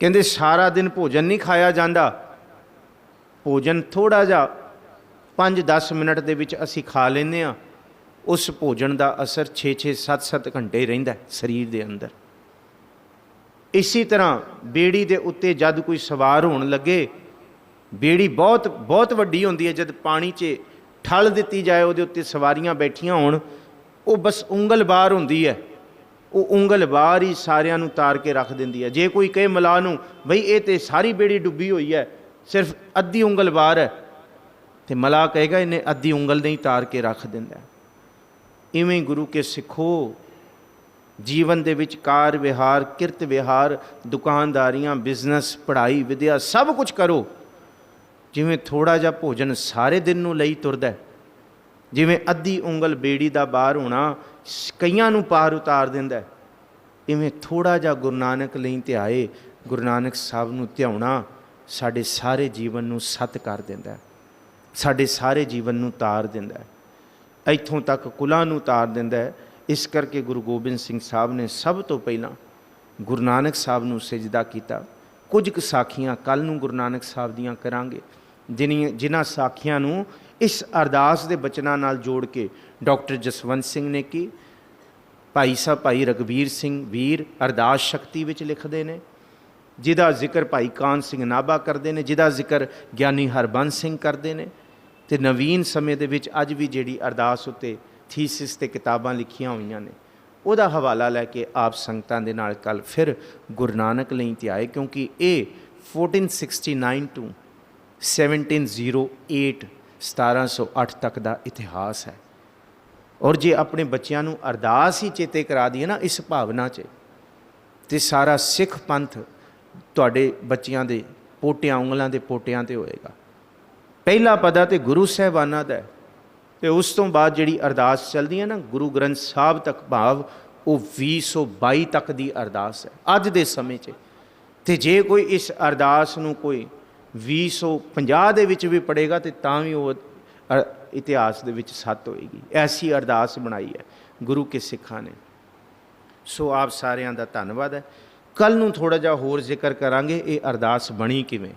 ਕਹਿੰਦੇ ਸਾਰਾ ਦਿਨ ਭੋਜਨ ਨਹੀਂ ਖਾਇਆ ਜਾਂਦਾ, ਭੋਜਨ ਥੋੜਾ ਜਿਹਾ 5-10 ਮਿੰਟ ਦੇ ਵਿੱਚ ਅਸੀਂ ਖਾ ਲੈਂਦੇ ਹਾਂ, ਉਸ ਭੋਜਨ ਦਾ ਅਸਰ 6-6 7-7 ਘੰਟੇ ਰਹਿੰਦਾ ਸਰੀਰ ਦੇ ਅੰਦਰ। ਇਸੇ ਤਰ੍ਹਾਂ ਬੇੜੀ ਦੇ ਉੱਤੇ ਜਦ ਕੋਈ ਸਵਾਰ ਹੋਣ ਲੱਗੇ, ਬੇੜੀ ਬਹੁਤ ਬਹੁਤ ਵੱਡੀ ਹੁੰਦੀ ਹੈ, ਜਦ ਪਾਣੀ 'ਚ ਠੱਲ ਦਿੱਤੀ ਜਾਏ, ਉਹਦੇ ਉੱਤੇ ਸਵਾਰੀਆਂ ਬੈਠੀਆਂ ਹੋਣ, ਉਹ ਬਸ ਉਂਗਲ ਬਾਹਰ ਹੁੰਦੀ ਹੈ, ਉਹ ਉਂਗਲ ਬਾਹਰ ਹੀ ਸਾਰਿਆਂ ਨੂੰ ਤਾਰ ਕੇ ਰੱਖ ਦਿੰਦੀ ਹੈ। ਜੇ ਕੋਈ ਕਹੇ ਮਲਾਹ ਨੂੰ ਬਈ ਇਹ ਤਾਂ ਸਾਰੀ ਬੇੜੀ ਡੁੱਬੀ ਹੋਈ ਹੈ, ਸਿਰਫ ਅੱਧੀ ਉਂਗਲ ਬਾਹਰ ਹੈ, ਤੇ ਮਲਾਹ ਕਹੇਗਾ ਇਹਨੇ ਅੱਧੀ ਉਂਗਲ ਨਹੀਂ ਤਾਰ ਕੇ ਰੱਖ ਦਿੰਦਾ। ਇਵੇਂ ਗੁਰੂ ਕੇ ਸਿੱਖੋ, ਜੀਵਨ ਦੇ ਵਿੱਚ ਕਾਰ ਵਿਹਾਰ, ਕਿਰਤ ਵਿਹਾਰ, ਦੁਕਾਨਦਾਰੀਆਂ, ਬਿਜ਼ਨਸ, ਪੜ੍ਹਾਈ, ਵਿਦਿਆ ਸਭ ਕੁਝ ਕਰੋ। ਜਿਵੇਂ ਥੋੜ੍ਹਾ ਜਿਹਾ ਭੋਜਨ ਸਾਰੇ ਦਿਨ ਨੂੰ ਲਈ ਤੁਰਦਾ, ਜਿਵੇਂ ਅੱਧੀ ਉਂਗਲ ਬੇੜੀ ਦਾ ਬਾਹਰ ਹੋਣਾ ਕਈਆਂ ਨੂੰ ਪਾਰ ਉਤਾਰ ਦਿੰਦਾ, ਇਵੇਂ ਥੋੜ੍ਹਾ ਜਿਹਾ ਗੁਰੂ ਨਾਨਕ ਲਈ ਧਿਆਏ, ਗੁਰੂ ਨਾਨਕ ਸਾਹਿਬ ਨੂੰ ਧਿਆਉਣਾ ਸਾਡੇ ਸਾਰੇ ਜੀਵਨ ਨੂੰ ਸਤ ਕਰ ਦਿੰਦਾ, ਸਾਡੇ ਸਾਰੇ ਜੀਵਨ ਨੂੰ ਤਾਰ ਦਿੰਦਾ, ਇੱਥੋਂ ਤੱਕ ਕੁਲਾਂ ਨੂੰ ਤਾਰ ਦਿੰਦਾ ਹੈ। ਇਸ ਕਰਕੇ ਗੁਰੂ ਗੋਬਿੰਦ ਸਿੰਘ ਸਾਹਿਬ ਨੇ ਸਭ ਤੋਂ ਪਹਿਲਾਂ ਗੁਰੂ ਨਾਨਕ ਸਾਹਿਬ ਨੂੰ ਸਜਦਾ ਕੀਤਾ। ਕੁਝ ਕੁ ਸਾਖੀਆਂ ਕੱਲ੍ਹ ਨੂੰ ਗੁਰੂ ਨਾਨਕ ਸਾਹਿਬ ਦੀਆਂ ਕਰਾਂਗੇ, ਜਿਨ੍ਹਾਂ ਸਾਖੀਆਂ ਨੂੰ ਇਸ ਅਰਦਾਸ ਦੇ ਬਚਨਾਂ ਨਾਲ ਜੋੜ ਕੇ ਡਾਕਟਰ ਜਸਵੰਤ ਸਿੰਘ ਨੇ ਕੀ, ਭਾਈ ਸਾਹਿਬ ਭਾਈ ਰਘਬੀਰ ਸਿੰਘ ਵੀਰ ਅਰਦਾਸ ਸ਼ਕਤੀ ਵਿੱਚ ਲਿਖਦੇ ਨੇ, ਜਿਹਦਾ ਜ਼ਿਕਰ ਭਾਈ ਕਾਨ ਸਿੰਘ ਨਾਭਾ ਕਰਦੇ ਨੇ, ਜਿਹਦਾ ਜ਼ਿਕਰ ਗਿਆਨੀ ਹਰਬੰਸ ਸਿੰਘ ਕਰਦੇ ਨੇ, ਅਤੇ ਨਵੀਨ ਸਮੇਂ ਦੇ ਵਿੱਚ ਅੱਜ ਵੀ ਜਿਹੜੀ ਅਰਦਾਸ ਉੱਤੇ ਥੀਸਿਸ ਅਤੇ ਕਿਤਾਬਾਂ ਲਿਖੀਆਂ ਹੋਈਆਂ ਨੇ, ਉਹਦਾ ਹਵਾਲਾ ਲੈ ਕੇ ਆਪ ਸੰਗਤਾਂ ਦੇ ਨਾਲ ਕੱਲ੍ਹ ਫਿਰ ਗੁਰੂ ਨਾਨਕ ਲਈ ਧਿਆਏ, ਕਿਉਂਕਿ ਇਹ 1469 to 1708 1708 ਤੱਕ ਦਾ ਇਤਿਹਾਸ ਹੈ। ਔਰ ਜੇ ਆਪਣੇ ਬੱਚਿਆਂ ਨੂੰ ਅਰਦਾਸ ਹੀ ਚੇਤੇ ਕਰਾ ਦਈਏ ਨਾ ਇਸ ਭਾਵਨਾ 'ਚ, ਤੇ ਸਾਰਾ ਸਿੱਖ ਪੰਥ ਤੁਹਾਡੇ ਬੱਚਿਆਂ ਦੇ ਪੋਟਿਆਂ, ਉਂਗਲਾਂ ਦੇ ਪੋਟਿਆਂ 'ਤੇ ਹੋਏਗਾ। ਪਹਿਲਾ ਪਦਾ ਤੇ ਗੁਰੂ ਸਾਹਿਬਾਨਾਂ ਦਾ, ਅਤੇ ਉਸ ਤੋਂ ਬਾਅਦ ਜਿਹੜੀ ਅਰਦਾਸ ਚੱਲਦੀ ਹੈ ਨਾ ਗੁਰੂ ਗ੍ਰੰਥ ਸਾਹਿਬ ਤੱਕ, ਭਾਵ ਉਹ 2022 ਤੱਕ ਦੀ ਅਰਦਾਸ ਹੈ ਅੱਜ ਦੇ ਸਮੇਂ 'ਚ। ਅਤੇ ਜੇ ਕੋਈ ਇਸ ਅਰਦਾਸ ਨੂੰ ਕੋਈ 2050 ਦੇ ਵਿੱਚ ਵੀ ਪੜ੍ਹੇਗਾ ਤੇ ਤਾਂ ਵੀ ਉਹ ਇਤਿਹਾਸ ਦੇ ਵਿੱਚ ਸੱਤ ਹੋਏਗੀ। ਐਸੀ ਅਰਦਾਸ ਬਣਾਈ ਹੈ ਗੁਰੂ ਕੇ ਸਿੱਖਾਂ ਨੇ। ਸੋ ਆਪ ਸਾਰਿਆਂ ਦਾ ਧੰਨਵਾਦ ਹੈ। ਕੱਲ੍ਹ ਨੂੰ ਥੋੜ੍ਹਾ ਜਿਹਾ ਹੋਰ ਜ਼ਿਕਰ ਕਰਾਂਗੇ ਇਹ ਅਰਦਾਸ ਬਣੀ ਕਿਵੇਂ,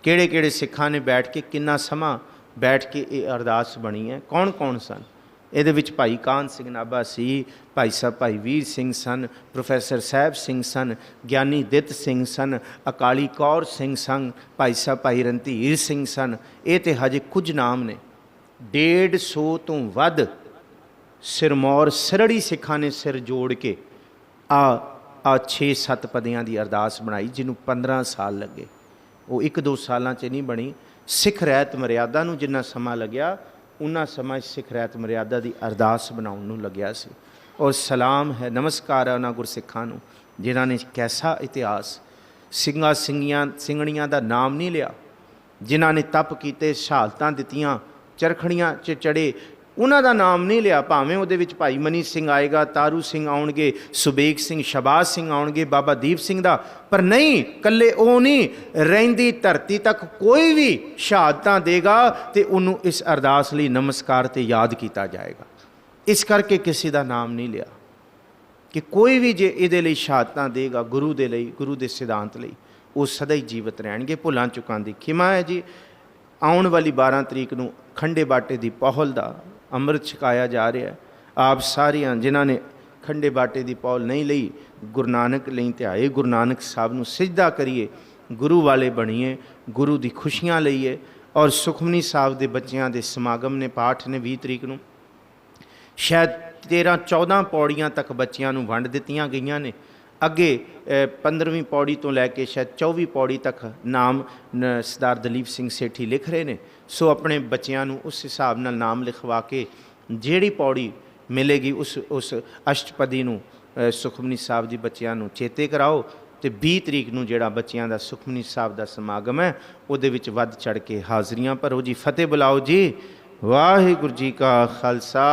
ਕਿਹੜੇ ਕਿਹੜੇ ਸਿੱਖਾਂ ਨੇ ਬੈਠ ਕੇ, ਕਿੰਨਾ ਸਮਾਂ ਬੈਠ ਕੇ ਇਹ ਅਰਦਾਸ ਬਣੀ ਹੈ, ਕੌਣ ਕੌਣ ਸਨ। ਇਹਦੇ ਵਿੱਚ ਭਾਈ ਕਾਨ ਸਿੰਘ ਨਾਭਾ ਸੀ, ਭਾਈ ਸਾਹਿਬ ਭਾਈ ਵੀਰ ਸਿੰਘ ਸਨ, ਪ੍ਰੋਫੈਸਰ ਸਾਹਿਬ ਸਿੰਘ ਸਨ, ਗਿਆਨੀ ਦਿੱਤ ਸਿੰਘ ਸਨ, ਅਕਾਲੀ ਕੌਰ ਸਿੰਘ ਸਨ, ਭਾਈ ਸਾਹਿਬ ਭਾਈ ਰਣਧੀਰ ਸਿੰਘ ਸਨ। ਇਹ ਤਾਂ ਹਜੇ ਕੁਝ ਨਾਮ ਨੇ। 150 ਤੋਂ ਵੱਧ ਸਿਰਮੌਰ ਸਿਰੜੀ ਸਿੱਖਾਂ ਨੇ ਸਿਰ ਜੋੜ ਕੇ ਆ 6-7 ਪਦਿਆਂ ਦੀ ਅਰਦਾਸ ਬਣਾਈ, ਜਿਹਨੂੰ 15 ਸਾਲ ਲੱਗੇ। ਉਹ 1-2 ਸਾਲਾਂ 'ਚ ਨਹੀਂ ਬਣੀ। ਸਿੱਖ ਰਹਿਤ ਮਰਿਆਦਾ ਨੂੰ ਜਿੰਨਾ ਸਮਾਂ ਲੱਗਿਆ, ਉਨਾ ਸਮਾਂ ਸਿੱਖ ਰਹਿਤ ਮਰਿਆਦਾ ਦੀ ਅਰਦਾਸ ਬਣਾਉਣ ਨੂੰ ਲੱਗਿਆ ਸੀ। ਔਰ ਸਲਾਮ ਹੈ, ਨਮਸਕਾਰ ਹੈ ਉਹਨਾਂ ਗੁਰਸਿੱਖਾਂ ਨੂੰ ਜਿਨ੍ਹਾਂ ਨੇ ਕੈਸਾ ਇਤਿਹਾਸ, ਸਿੰਘਾਂ ਸਿੰਘਣੀਆਂ ਦਾ ਨਾਮ ਨਹੀਂ ਲਿਆ, ਜਿਨ੍ਹਾਂ ਨੇ ਤਪ ਕੀਤੇ, ਸ਼ਹਾਦਤਾਂ ਦਿੱਤੀਆਂ, ਚਰਖੜੀਆਂ 'ਚ ਚੜ੍ਹੇ, ਉਹਨਾਂ ਦਾ ਨਾਮ ਨਹੀਂ ਲਿਆ। ਭਾਵੇਂ ਉਹਦੇ ਵਿੱਚ ਭਾਈ ਮਨੀ ਸਿੰਘ ਆਏਗਾ, ਤਾਰੂ ਸਿੰਘ ਆਉਣਗੇ, ਸੁਬੇਗ ਸਿੰਘ, ਸ਼ਬਾਜ਼ ਸਿੰਘ ਆਉਣਗੇ, ਬਾਬਾ ਦੀਪ ਸਿੰਘ ਦਾ, ਪਰ ਨਹੀਂ, ਇਕੱਲੇ ਉਹ ਨਹੀਂ, ਰਹਿੰਦੀ ਧਰਤੀ ਤੱਕ ਕੋਈ ਵੀ ਸ਼ਹਾਦਤਾਂ ਦੇਗਾ ਤੇ ਉਹਨੂੰ ਇਸ ਅਰਦਾਸ ਲਈ ਨਮਸਕਾਰ ਤੇ ਯਾਦ ਕੀਤਾ ਜਾਏਗਾ। ਇਸ ਕਰਕੇ ਕਿਸੇ ਦਾ ਨਾਮ ਨਹੀਂ ਲਿਆ ਕਿ ਕੋਈ ਵੀ ਜੇ ਇਹਦੇ ਲਈ ਸ਼ਹਾਦਤਾਂ ਦੇਗਾ ਗੁਰੂ ਦੇ ਲਈ, ਗੁਰੂ ਦੇ ਸਿਧਾਂਤ ਲਈ, ਉਹ ਸਦਾ ਹੀ ਜੀਵਤ ਰਹਿਣਗੇ। ਭੁੱਲਾਂ ਚੁੱਕਾਂ ਦੀ ਖਿਮਾ ਹੈ ਜੀ। ਆਉਣ ਵਾਲੀ 12 ਤਰੀਕ ਨੂੰ ਖੰਡੇ ਬਾਟੇ ਦੀ ਪਹੁਲ ਦਾ ਅੰਮ੍ਰਿਤ ਛਕਾਇਆ ਜਾ ਰਿਹਾ। ਆਪ ਸਾਰਿਆਂ ਜਿਨ੍ਹਾਂ ਨੇ ਖੰਡੇ ਬਾਟੇ ਦੀ ਪਹੁਲ ਨਹੀਂ ਲਈ, ਗੁਰੂ ਨਾਨਕ ਲਈ ਧਿਆਏ, ਗੁਰੂ ਨਾਨਕ ਸਾਹਿਬ ਨੂੰ ਸਿਜਦਾ ਕਰੀਏ, ਗੁਰੂ ਵਾਲੇ ਬਣੀਏ, ਗੁਰੂ ਦੀ ਖੁਸ਼ੀਆਂ ਲਈਏ। ਔਰ ਸੁਖਮਨੀ ਸਾਹਿਬ ਦੇ ਬੱਚਿਆਂ ਦੇ ਸਮਾਗਮ ਨੇ, ਪਾਠ ਨੇ 20 ਤਰੀਕ ਨੂੰ। ਸ਼ਾਇਦ 13-14 ਪੌੜੀਆਂ ਤੱਕ ਬੱਚਿਆਂ ਨੂੰ ਵੰਡ ਦਿੱਤੀਆਂ ਗਈਆਂ ਨੇ। ਅੱਗੇ 15ਵੀਂ ਪੌੜੀ ਤੋਂ ਲੈ ਕੇ ਸ਼ਾਇਦ 24ਵੀਂ ਪੌੜੀ ਤੱਕ ਨਾਮ ਸਰਦਾਰ ਦਲੀਪ ਸਿੰਘ ਸੇਠੀ ਲਿਖ ਰਹੇ ਨੇ। ਸੋ ਆਪਣੇ ਬੱਚਿਆਂ ਨੂੰ ਉਸ ਹਿਸਾਬ ਨਾਲ ਨਾਮ ਲਿਖਵਾ ਕੇ ਜਿਹੜੀ ਪੌੜੀ ਮਿਲੇਗੀ ਉਸ ਅਸ਼ਟਪਦੀ ਨੂੰ ਸੁਖਮਨੀ ਸਾਹਿਬ ਜੀ ਬੱਚਿਆਂ ਨੂੰ ਚੇਤੇ ਕਰਾਓ। ਤੇ 20 ਤਰੀਕ ਨੂੰ ਜਿਹੜਾ ਬੱਚਿਆਂ ਦਾ ਸੁਖਮਨੀ ਸਾਹਿਬ ਦਾ ਸਮਾਗਮ ਹੈ ਉਹਦੇ ਵਿੱਚ ਵੱਧ ਚੜ ਕੇ ਹਾਜ਼ਰੀਆਂ ਭਰੋ ਜੀ। ਫਤਿਹ ਬੁਲਾਓ ਜੀ। ਵਾਹਿਗੁਰੂ ਜੀ ਕਾ ਖਾਲਸਾ